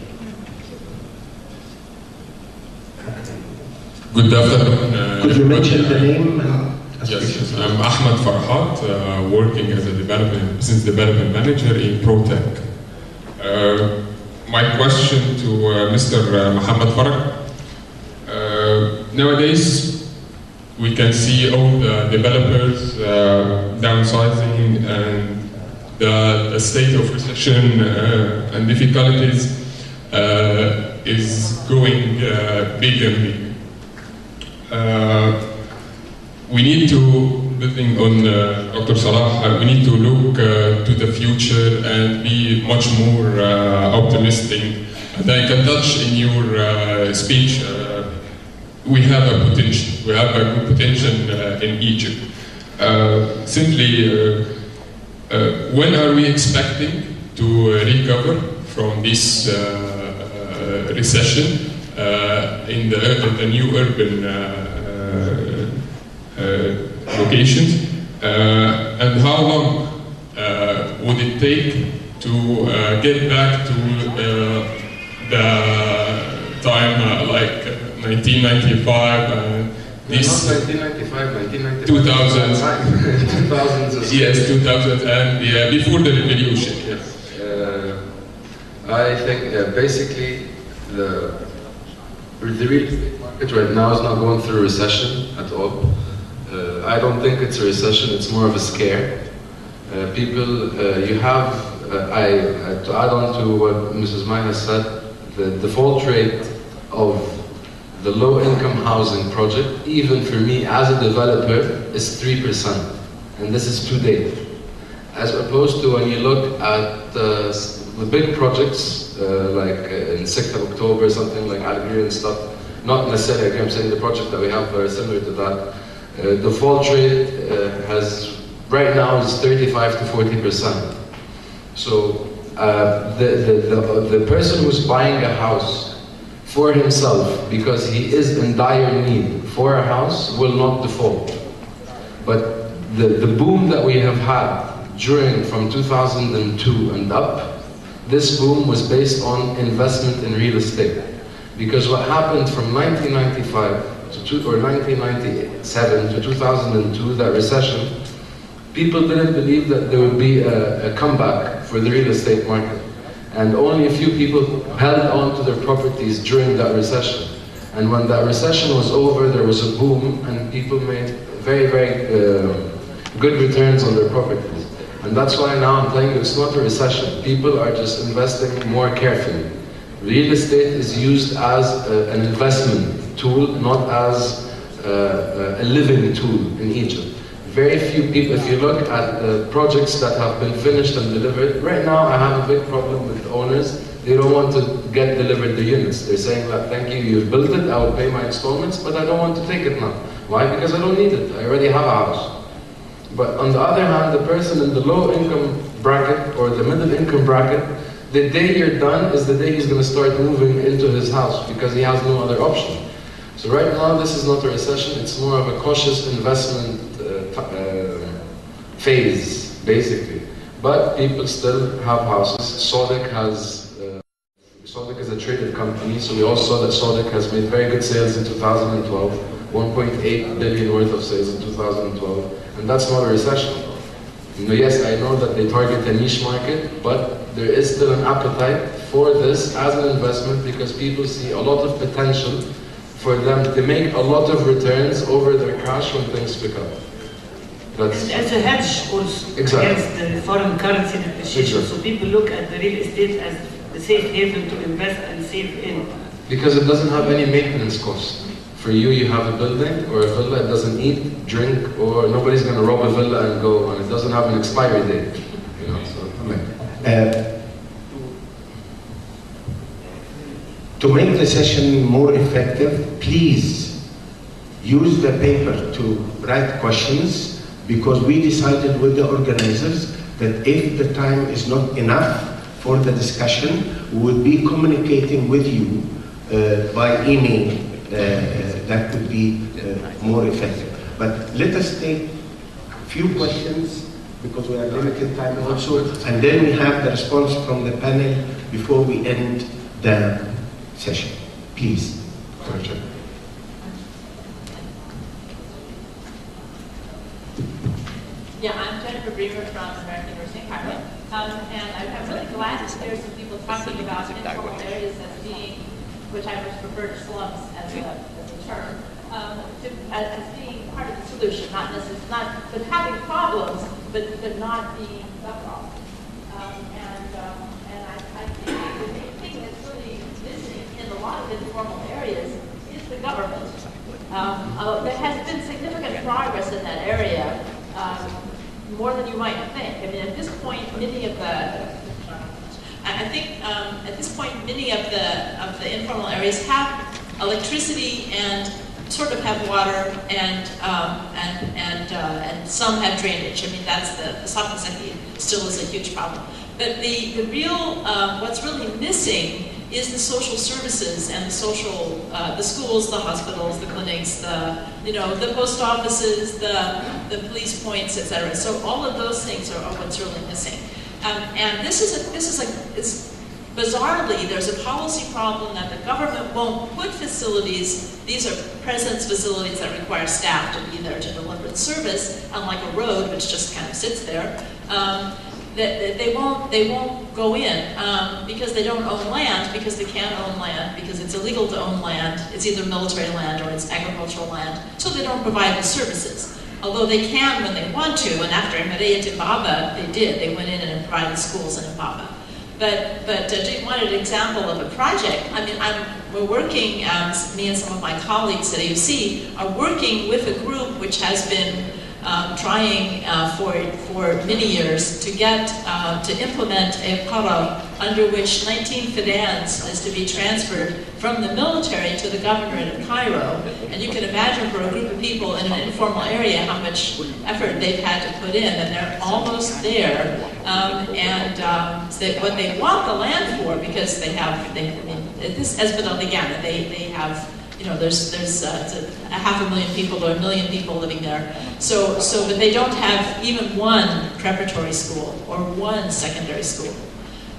Speaker 8: Good afternoon.
Speaker 1: Could you mention the name?
Speaker 8: Yes, I'm Ahmed Farhat, working as a business development manager in ProTech. My question to Mr. Mohammed Farag. Nowadays, we can see all the developers downsizing, and the state of recession and difficulties is going big and big. We need to, building on Dr. Salah, we need to look to the future and be much more optimistic. And I can touch in your speech, we have a potential. We have a good potential in Egypt. Simply, when are we expecting to recover from this recession in the new urban locations, and how long would it take to get back to the time like 1995 and this.
Speaker 6: Not 1995, 1995.
Speaker 8: 2000.
Speaker 6: 2000.
Speaker 8: Yes, 2000 and yeah, before the revolution.
Speaker 6: Yes. I think basically the real estate market right now is not going through a recession at all. I don't think it's a recession, it's more of a scare. People, you have, to add on to what Mrs. Mai has said, the default rate of the low-income housing project, even for me as a developer, is 3%. And this is to date. As opposed to when you look at the big projects, like in 6th of October, something like Algeria and stuff, not necessarily, I'm saying the project that we have very similar to that, default rate right now is 35 to 40%. So the person who's buying a house for himself because he is in dire need for a house will not default. But the boom that we have had from 2002 and up, this boom was based on investment in real estate. Because what happened from 1995 or 1997 to 2002, that recession, people didn't believe that there would be a comeback for the real estate market. And only a few people held on to their properties during that recession. And when that recession was over, there was a boom and people made very, very good returns on their properties. And that's why now I'm telling you, it's not a recession. People are just investing more carefully. Real estate is used as an investment tool, not as a living tool in Egypt. Very few people, if you look at projects that have been finished and delivered, right now I have a big problem with owners. They don't want to get delivered the units. They're saying that, thank you, you've built it, I will pay my installments, but I don't want to take it now. Why? Because I don't need it, I already have a house. But on the other hand, the person in the low income bracket or the middle income bracket, the day you're done is the day he's going to start moving into his house because he has no other option. So right now this is not a recession, it's more of a cautious investment phase, basically. But people still have houses. Sodiq is a traded company, so we also saw that Sodiq has made very good sales in 2012, 1.8 billion worth of sales in 2012, and that's not a recession. You know, yes, I know that they target a niche market, but there is still an appetite for this as an investment because people see a lot of potential for them to make a lot of returns over their cash when things pick up. That's
Speaker 7: as a hedge also against the foreign currency depreciation. Exactly. So people look at the real estate as the safe haven to invest and save in.
Speaker 6: Because it doesn't have any maintenance cost. For you, you have a building or a villa, it doesn't eat, drink, or nobody's going to rob a villa and go, and it doesn't have an expiry date. You know, so,
Speaker 1: to make the session more effective, please use the paper to write questions, because we decided with the organizers that if the time is not enough for the discussion, we would be communicating with you by email. That would be more effective. But let us take a few questions because we have limited time also, and then we have the response from the panel before we end the session. Please.
Speaker 9: Yeah, I'm Jennifer Bremer from American University in Cairo, and I'm really glad to hear some people talking about informal areas as being, which I much prefer to slums as a term, as being part of the solution, not necessarily, but having problems, but not being the problem. And I think the main thing that's really missing in a lot of informal areas is the government. There has been significant progress in that area. More than you might think. I mean, at this point, many of the informal areas have electricity and sort of have water and some have drainage. I mean, that's the Safin still is a huge problem. But the real what's really missing is the social services and the schools, the hospitals, the clinics, the post offices, the police points, etc. So all of those things are what's really missing. And this is
Speaker 10: bizarrely, there's a policy problem that the government won't put facilities, these are presence facilities that require staff to be there to deliver the service, unlike a road which just kind of sits there, that they won't go in because they don't own land, because they can't own land, because it's illegal to own land. It's either military land or it's agricultural land, so they don't provide the services. Although they can when they want to, and after Maria Timbaba, they did. They went in and provided schools in Imbaba. But you wanted an example of a project. I mean, we're working, me and some of my colleagues at AUC are working with a group which has been trying for many years to get to implement a para under which 19 fidans is to be transferred from the military to the governorate of Cairo. And you can imagine for a group of people in an informal area how much effort they've had to put in, and they're almost there. What they want the land for, because they have, this Esbedal Ligana, they have, you know, there's 500,000 people or 1 million people living there. But they don't have even one preparatory school or one secondary school.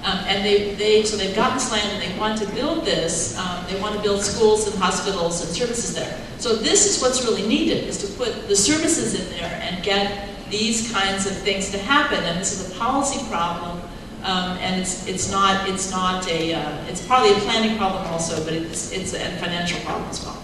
Speaker 10: So they've gotten this land and they want to build this. They want to build schools and hospitals and services there. So this is what's really needed, is to put the services in there and get these kinds of things to happen. And this is a policy problem, and it's probably a planning problem also, but it's a financial problem as well.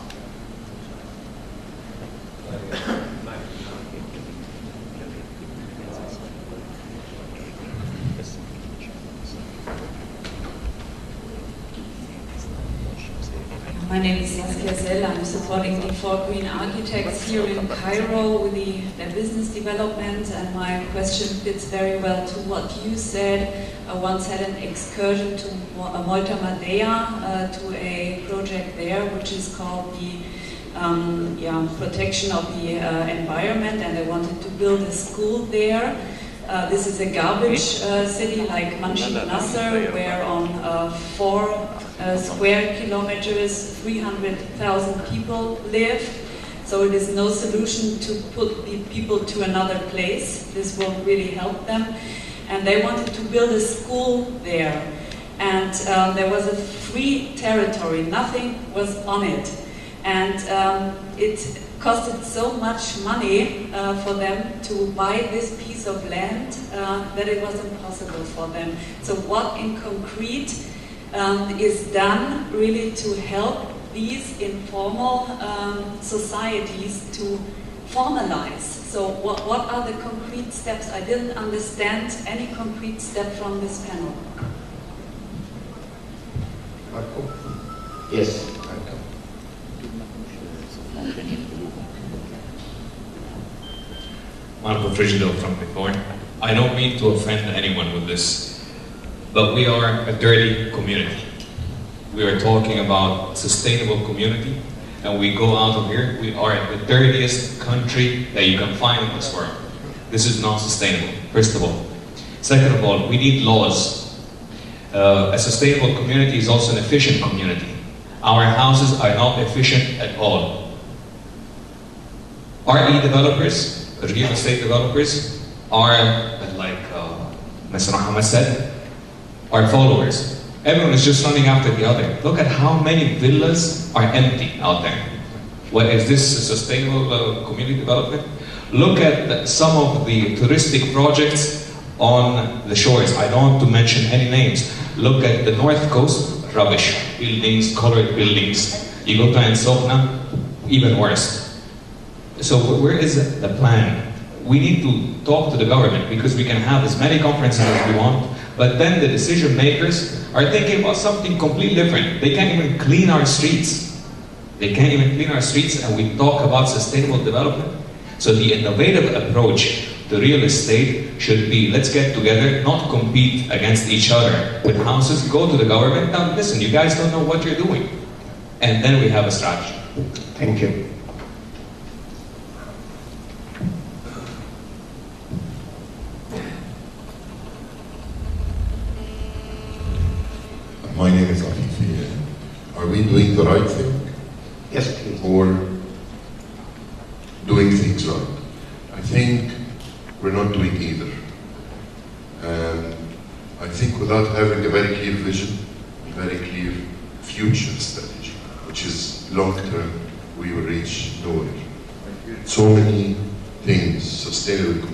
Speaker 11: My name is Saskia Zell. I'm supporting the 4 Green Architects here in Cairo with their business development, and my question fits very well to what you said. I once had an excursion to Malta Madea, to a project there which is called the protection of the environment, and they wanted to build a school there. This is a garbage city like Manshid Nasser, where on 4 square kilometers, 300,000 people live. So it is no solution to put the people to another place. This won't really help them. And they wanted to build a school there. And there was a free territory, nothing was on it. And it costed so much money for them to buy this piece of land that it was impossible for them. So what in concrete is done really to help these informal societies to formalize? So what are the concrete steps? I didn't understand any concrete step from this panel.
Speaker 1: Marco? Yes, Marco.
Speaker 12: Marco Frigido from Bitcoin. I don't mean to offend anyone with this, but we are a dirty community. We are talking about sustainable community, and we go out of here, we are the dirtiest country that you can find in this world. This is not sustainable, first of all. Second of all, we need laws. A sustainable community is also an efficient community. Our houses are not efficient at all. RE developers, real estate developers, are, like Mr. Muhammad said, are followers. Everyone is just running after the other. Look at how many villas are empty out there. What is this a sustainable community development? Look at some of the touristic projects on the shores. I don't want to mention any names. Look at the north coast, rubbish. Buildings, colored buildings. You go to Ensofna, even worse. So where is the plan? We need to talk to the government, because we can have as many conferences as we want, but then the decision makers are thinking about something completely different. They can't even clean our streets. They can't even clean our streets, and we talk about sustainable development. So the innovative approach to real estate should be, let's get together, not compete against each other with houses. Go to the government, now listen, you guys don't know what you're doing. And then we have a strategy.
Speaker 1: Thank you.
Speaker 13: My name is Afifi. Are we doing the right thing?
Speaker 1: Yes, please.
Speaker 13: Or doing things right? I think we're not doing either. And I I think without having a very clear vision, a very clear future strategy, which is long-term, we will reach nowhere. So many things: sustainable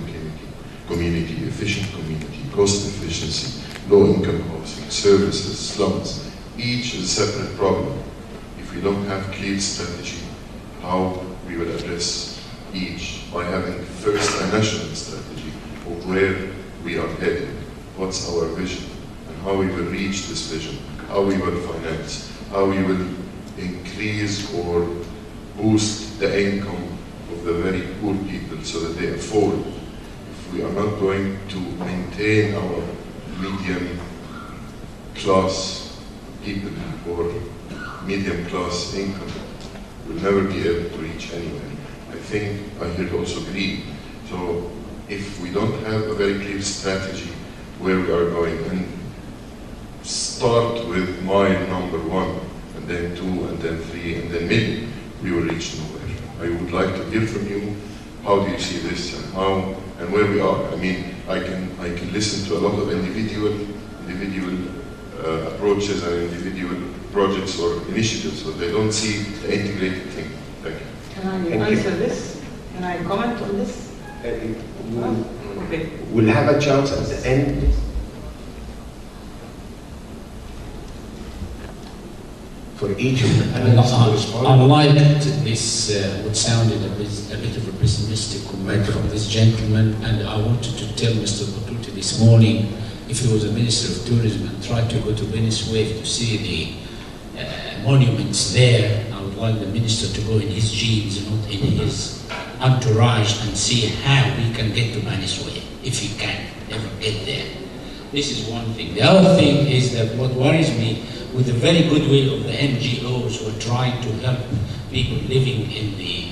Speaker 13: community, efficient community, cost efficiency, low-income housing, services, slums. Each is a separate problem. If we don't have clear strategy, how we will address each by having first a national strategy of where we are headed, what's our vision, and how we will reach this vision, how we will finance, how we will increase or boost the income of the very poor people so that they afford. If we are not going to maintain our medium class people or medium class income, we'll never be able to reach anywhere. I think I heard also green. So if we don't have a very clear strategy where we are going, and start with mile number 1, and then 2, and then 3, and then maybe we will reach nowhere. I would like to hear from you. How do you see this, and how and where we are? I mean, I can listen to a lot of individual approaches and individual projects or initiatives, but they don't see the integrated thing. Thank you.
Speaker 7: Can I answer this? Can I comment on this? Okay.
Speaker 1: We'll have a chance at the end. For each of the panelists to respond.
Speaker 14: I liked this, what sounded a bit of a pessimistic comment from this gentleman, and I wanted to tell Mr. Battuti this morning, if he was a Minister of Tourism and tried to go to Venice Wave to see the monuments there, I would like the Minister to go in his jeans, not in his entourage, and see how we can get to Venice Wave, if he can ever get there. This is one thing. The other thing is that what worries me, with the very goodwill of the NGOs who are trying to help people living in the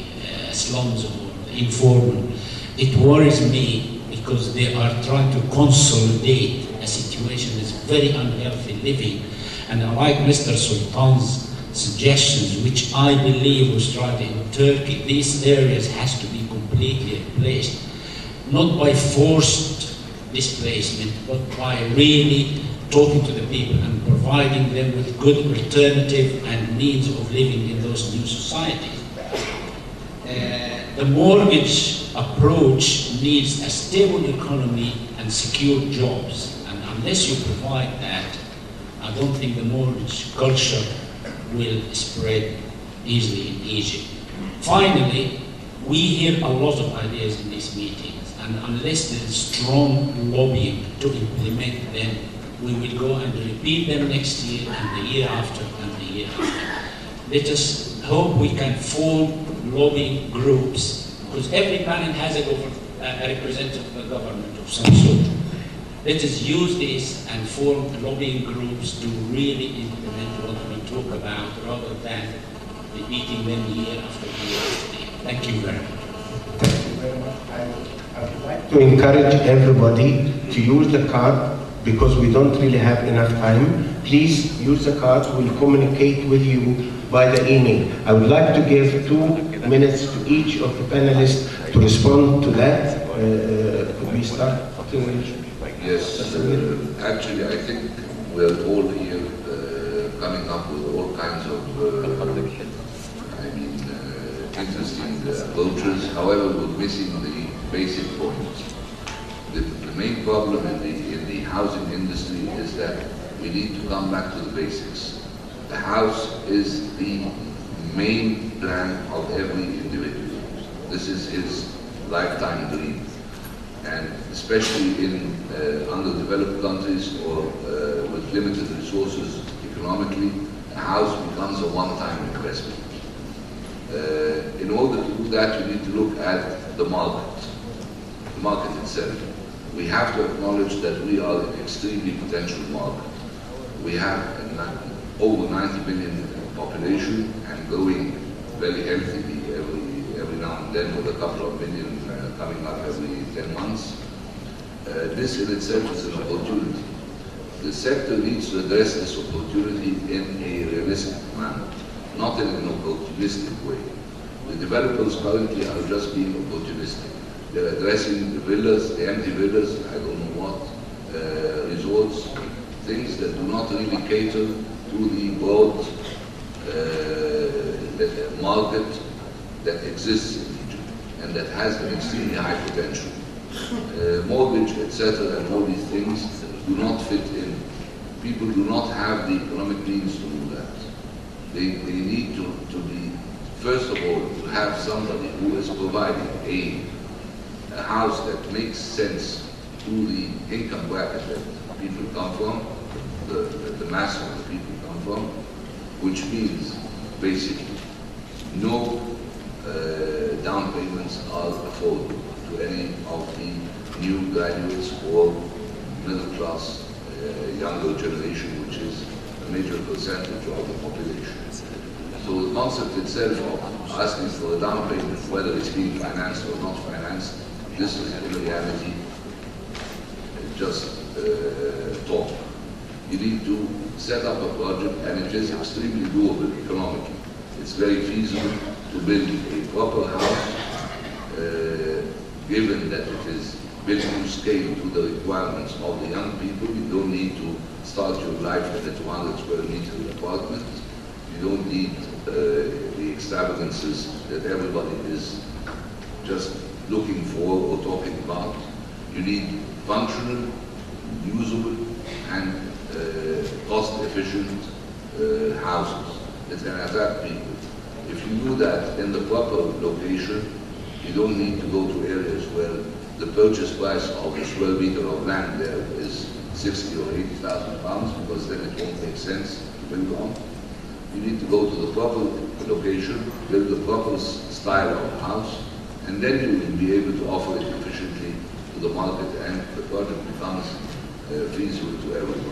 Speaker 14: slums or the informal, it worries me because they are trying to consolidate a situation that's very unhealthy living. And I like Mr. Sultan's suggestions, which I believe was tried in Turkey. These areas has to be completely replaced, not by forced displacement, but by really talking to the people and providing them with good alternative and means of living in those new societies. The mortgage approach needs a stable economy and secure jobs, and unless you provide that, I don't think the mortgage culture will spread easily in Egypt. Finally, we hear a lot of ideas in these meetings, and unless there is strong lobbying to implement them, we will go and repeat them next year, and the year after, and the year after. Let us hope we can form lobbying groups, because every panel has a representative of the government of some sort. Let us use this and form lobbying groups to really implement what we talk about, rather than repeating them year after year after year. Thank you very much.
Speaker 1: Thank you very much. I would like to encourage everybody to use the card, because we don't really have enough time. Please use the cards. We'll communicate with you by the email. I would like to give 2 minutes to each of the panelists to respond to that. Could we start?
Speaker 5: Yes, actually I think we're all here coming up with all kinds of interesting approaches. However, we're missing the basic point. The main problem in the housing industry is that we need to come back to the basics. The house is the main plan of every individual. This is his lifetime dream. And especially in underdeveloped countries or with limited resources economically, a house becomes a one-time investment. In order to do that, we need to look at the market itself. We have to acknowledge that we are an extremely potential market. We have over 90 million population and growing very healthily every now and then, with a couple of million coming up every 10 months. This in itself is an opportunity. The sector needs to address this opportunity in a realistic manner, not in an opportunistic way. The developers currently are just being opportunistic. They're addressing the villas, the empty villas, I don't know what, resorts, things that do not really cater to the broad market that exists in Egypt and that has an extremely high potential. Mortgage, etc., and all these things do not fit in. People do not have the economic means to do that. They need to be, first of all, to have somebody who is providing a house that makes sense to the income bracket that people come from, the mass of the people come from, which means basically no down payments are affordable to any of the new graduates or middle class younger generation, which is a major percentage of the population. So the concept itself of asking for a down payment, whether it's being financed or not financed, this is in reality just talk. You need to set up a project, and it is extremely doable economically. It's very feasible to build a proper house, given that it is built to scale to the requirements of the young people. You don't need to start your life in a 200 square meter apartment. You don't need the extravagances that everybody is just looking for or talking about. You need functional, usable, and cost-efficient houses that can attract people. If you do that in the proper location, you don't need to go to areas where the purchase price of a square meter of land there is 60 or 80,000 pounds, because then it won't make sense to build on. You need to go to the proper location, build the proper style of house, and then you will be able to offer it efficiently to the market, and the project becomes feasible to everyone.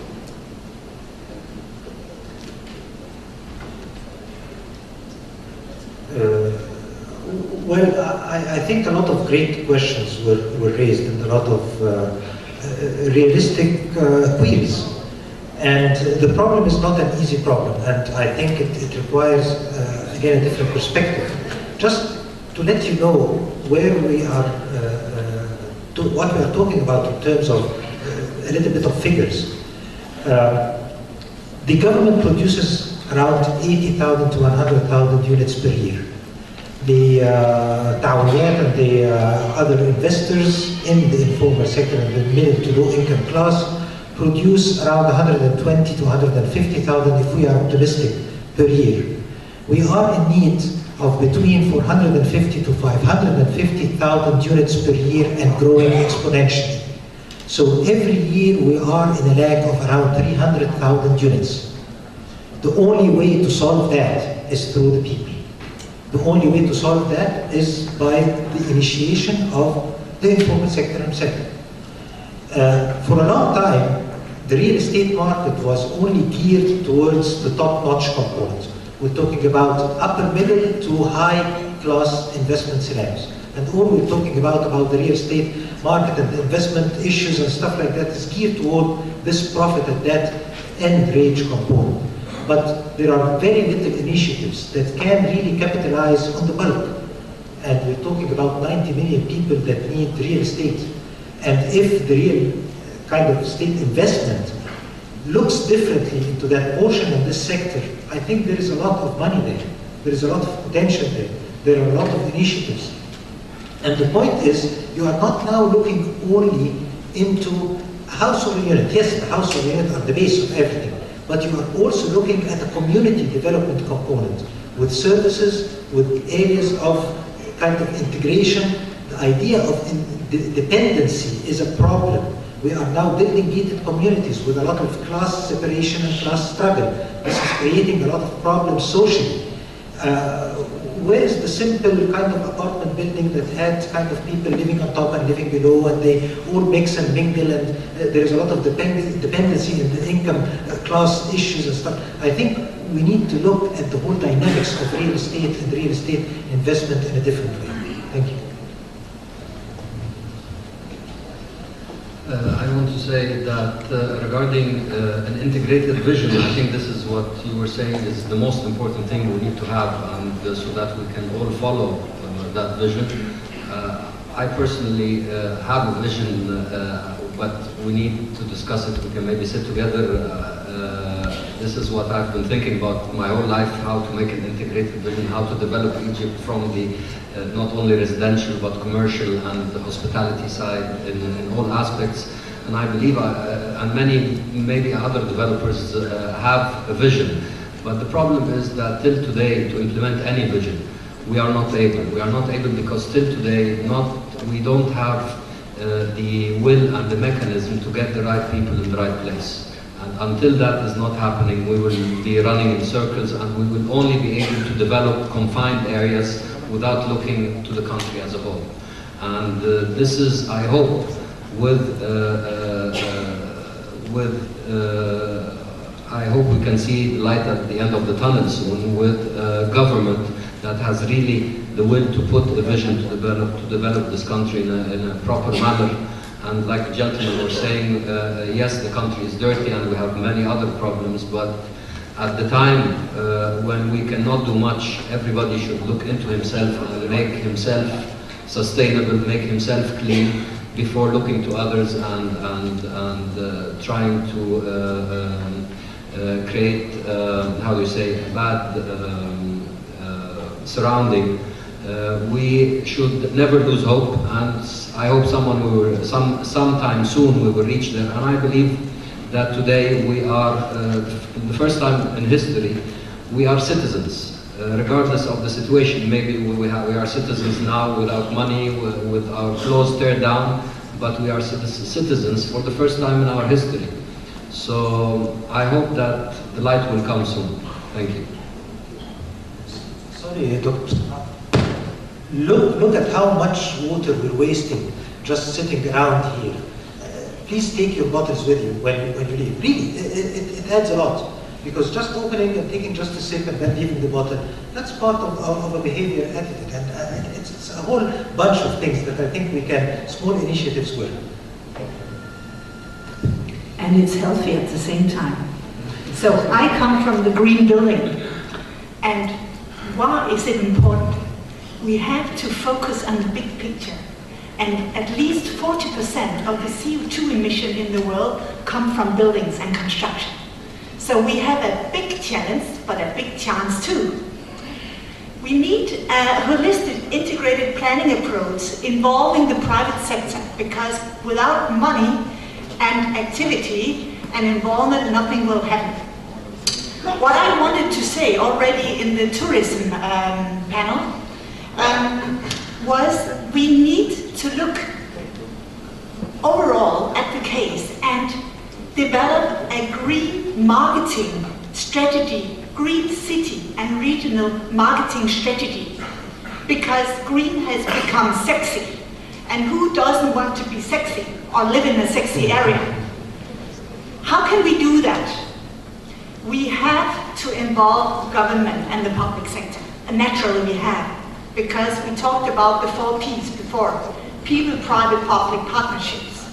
Speaker 3: Well, I think a lot of great questions were raised and a lot of realistic queries. And the problem is not an easy problem, and I think it requires, again, a different perspective. Just to let you know where we are, what we are talking about in terms of a little bit of figures. The government produces around 80,000 to 100,000 units per year. The Ta'awiyat and the other investors in the informal sector and the middle to low income class produce around 120 to 150,000 if we are optimistic per year. We are in need of between 450 to 550,000 units per year and growing exponentially. So every year we are in a lag of around 300,000 units. The only way to solve that is through the people. The only way to solve that is by the initiation of the informal sector himself. For a long time, the real estate market was only geared towards the top-notch component. We're talking about upper middle to high-class investment slabs. And all we're talking about the real estate market and the investment issues and stuff like that is geared toward this profit at that end range component. But there are very little initiatives that can really capitalize on the bulk. And we're talking about 90 million people that need real estate. And if the real kind of state investment looks differently into that portion of this sector, I think there is a lot of money there. There is a lot of potential there. There are a lot of initiatives. And the point is, you are not now looking only into household unit. Yes, the household unit are the base of everything. But you are also looking at a community development component with services, with areas of kind of integration. The idea of dependency is a problem. We are now building gated communities with a lot of class separation and class struggle. This is creating a lot of problems socially. Where is the simple kind of apartment building that had kind of people living on top and living below, and they all mix and mingle, and there is a lot of dependency in the income class issues and stuff. I think we need to look at the whole dynamics of real estate and real estate investment in a different way. Thank you.
Speaker 4: I want to say that regarding an integrated vision, I think this is what you were saying is the most important thing we need to have, and so that we can all follow that vision. I personally have a vision but we need to discuss it. We can maybe sit together. This is what I've been thinking about my whole life, how to make an integrated vision, how to develop Egypt from the not only residential but commercial and the hospitality side in all aspects. And I believe, and many maybe other developers have a vision, but the problem is that till today, to implement any vision, we are not able. We are not able because till today, we don't have the will and the mechanism to get the right people in the right place. And until that is not happening, we will be running in circles, and we will only be able to develop confined areas without looking to the country as a whole. And this is, I hope, I hope we can see light at the end of the tunnel soon with a government that has really the will to put a vision to develop this country in a proper manner. And like the gentleman was saying, yes, the country is dirty and we have many other problems, but at the time when we cannot do much, everybody should look into himself and make himself sustainable, make himself clean, before looking to others and trying to create, how do you say, a bad surrounding. We should never lose hope, and I hope sometime soon we will reach there. And I believe that today we are, the first time in history, we are citizens, regardless of the situation. Maybe we are citizens now without money, with our clothes teared down, but we are citizens for the first time in our history. So I hope that the light will come soon. Thank you.
Speaker 3: Sorry, Doctor. Look at how much water we're wasting just sitting around here. Please take your bottles with you when you leave. Really, it adds a lot. Because just opening and taking just a sip and then leaving the bottle, that's part of a behavior attitude. And it's a whole bunch of things that I think we can, small initiatives will.
Speaker 2: And it's healthy at the same time. So I come from the green building. And why is it important? We have to focus on the big picture. And at least 40% of the CO2 emission in the world come from buildings and construction. So we have a big challenge, but a big chance too. We need a holistic, integrated planning approach involving the private sector, because without money and activity and involvement, nothing will happen. What I wanted to say already in the tourism panel was we need to look overall at the case and develop a green marketing strategy, green city and regional marketing strategy, because green has become sexy. And who doesn't want to be sexy or live in a sexy area? How can we do that? We have to involve government and the public sector. And naturally we have, because we talked about the 4 Ps before: people, private, public partnerships.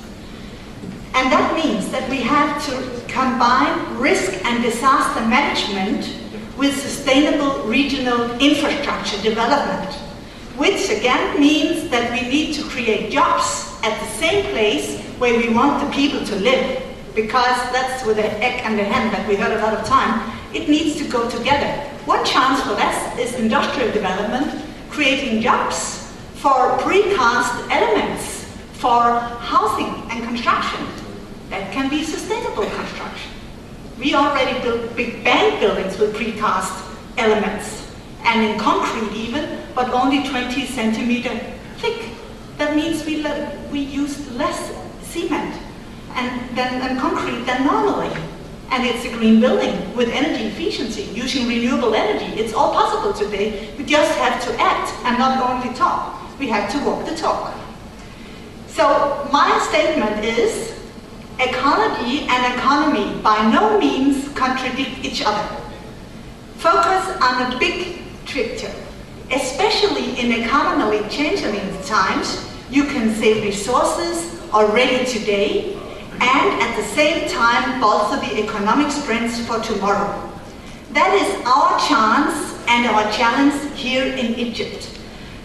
Speaker 2: And that means that we have to combine risk and disaster management with sustainable regional infrastructure development, which again means that we need to create jobs at the same place where we want the people to live, because that's with the egg and the hen that we heard a lot of time. It needs to go together. One chance for that is industrial development, creating jobs for precast elements for housing and construction. That can be sustainable construction. We already built big bank buildings with precast elements, and in concrete even, but only 20 centimeter thick. That means we used less cement and concrete than normally. And it's a green building with energy efficiency, using renewable energy. It's all possible today. We just have to act and not only talk. We have to walk the talk. So my statement is, ecology and economy by no means contradict each other. Focus on the big picture. Especially in economically changing times, you can save resources already today and at the same time bolster the economic strength for tomorrow. That is our chance and our challenge here in Egypt.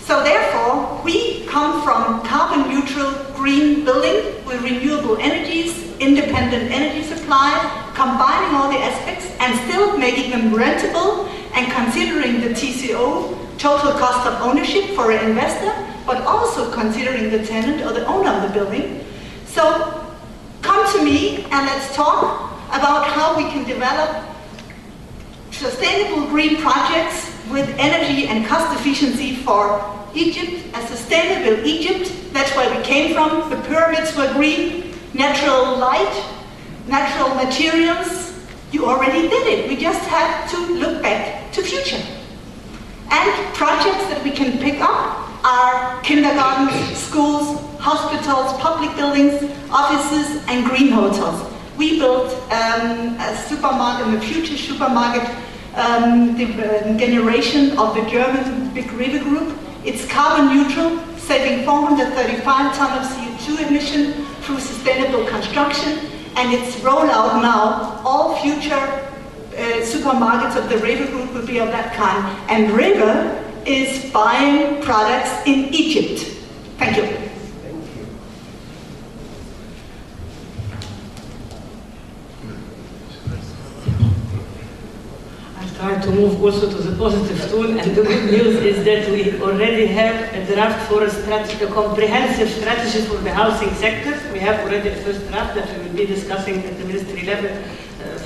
Speaker 2: So therefore, we come from carbon neutral green building with renewable energies, independent energy supply, combining all the aspects and still making them rentable and considering the TCO, total cost of ownership for an investor, but also considering the tenant or the owner of the building. So come to me and let's talk about how we can develop sustainable green projects with energy and cost efficiency for Egypt, a sustainable Egypt. That's where we came from. The pyramids were green, natural light, natural materials. You already did it. We just have to look back to future. And projects that we can pick up are kindergartens, schools, hospitals, public buildings, offices, and green hotels. We built a supermarket, a future supermarket, the generation of the German Big River Group. It's carbon neutral, saving 435 tons of CO2 emission through sustainable construction, and its rollout now, all future supermarkets of the River Group will be of that kind. And River is buying products in Egypt. Thank you.
Speaker 7: Try to move also to the positive tune, and the good news is that we already have a draft for a strategy, a comprehensive strategy for the housing sector. We have already a first draft that we will be discussing at the ministry level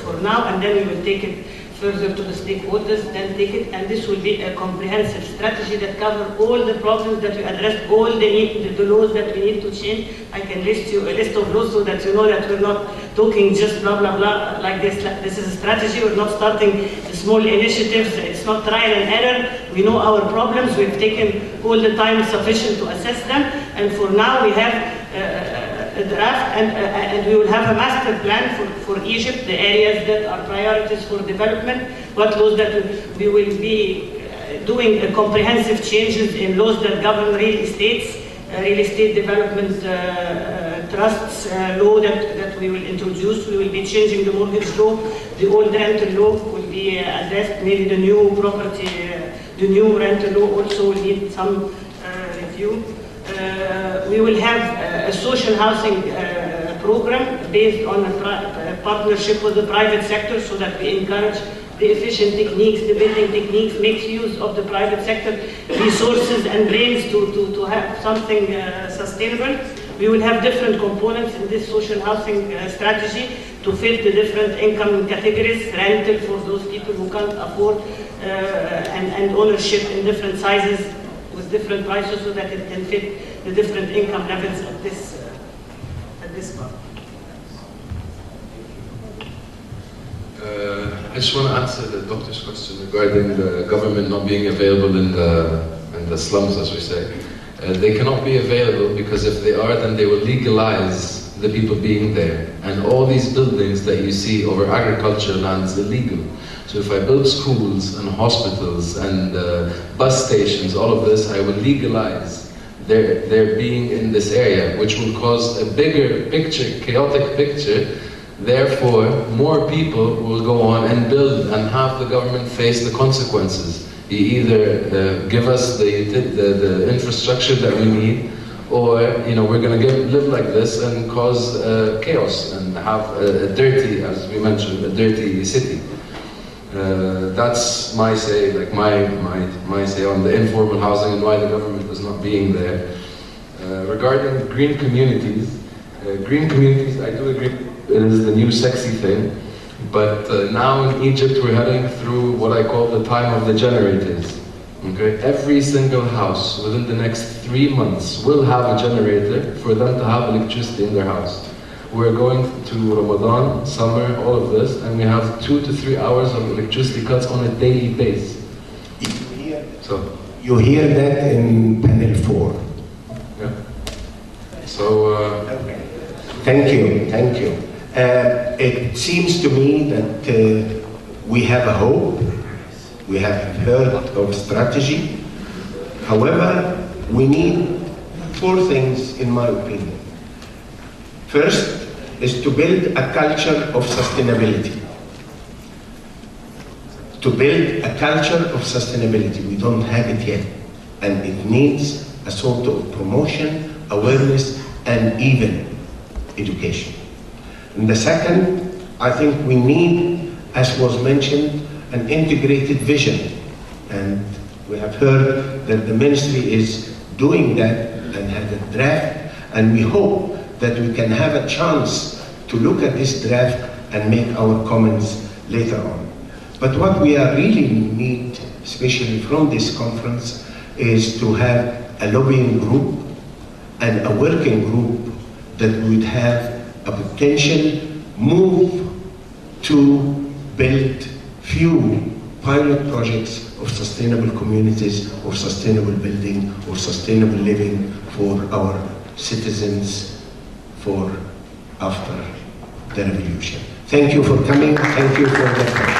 Speaker 7: for now, and then we will take it further to the stakeholders, then take it, and this will be a comprehensive strategy that covers all the problems that we addressed, all the laws that we need to change. I can list you a list of laws so that you know that we're not talking just blah, blah, blah like this. This is a strategy. We're not starting small initiatives. It's not trial and error. We know our problems. We've taken all the time sufficient to assess them. And for now, we have a draft, and we will have a master plan for Egypt, the areas that are priorities for development, what laws that we will be doing comprehensive changes in laws that govern real estate development trusts law that we will introduce. We will be changing the mortgage law. The old rental law will be addressed. Maybe the new property, the new rental law also will need some review. We will have a social housing program based on a partnership with the private sector so that we encourage the efficient techniques, the building techniques, make use of the private sector resources and brains to have something sustainable. We will have different components in this social housing strategy to fit the different income categories, rental for those people who can't afford, and ownership in different sizes with different prices so that it can fit the different income levels at this part.
Speaker 6: I just want to answer the doctor's question regarding the government not being available in the slums, as we say. They cannot be available because if they are, then they will legalize the people being there. And all these buildings that you see over agricultural land is illegal. So if I build schools and hospitals and bus stations, all of this, I will legalize their being in this area, which will cause a bigger picture, chaotic picture. Therefore, more people will go on and build and have the government face the consequences. You either give us the infrastructure that we need, or we're going to live like this and cause chaos and have a dirty, as we mentioned, a dirty city. That's my say, like my say on the informal housing and why the government is not being there. Regarding green communities, I do agree. It is the new sexy thing, but now in Egypt we're heading through what I call the time of the generators. Okay? Every single house within the next 3 months will have a generator for them to have electricity in their house. We're going to Ramadan, summer, all of this, and we have 2 to 3 hours of electricity cuts on a daily basis.
Speaker 1: You hear that in panel 4.
Speaker 6: Yeah. So.
Speaker 1: Okay. Thank you. It seems to me that we have a hope, we have heard of strategy. However, we need 4 things in my opinion. First is to build a culture of sustainability. We don't have it yet. and it needs a sort of promotion, awareness, and even education. And the second, I think we need, as was mentioned, an integrated vision. And we have heard that the ministry is doing that and has a draft, and we hope that we can have a chance to look at this draft and make our comments later on. But what we are really need, especially from this conference, is to have a lobbying group and a working group that would have a potential move to build few pilot projects of sustainable communities, of sustainable building, of sustainable living for our citizens for after the revolution. Thank you for coming. Thank you for the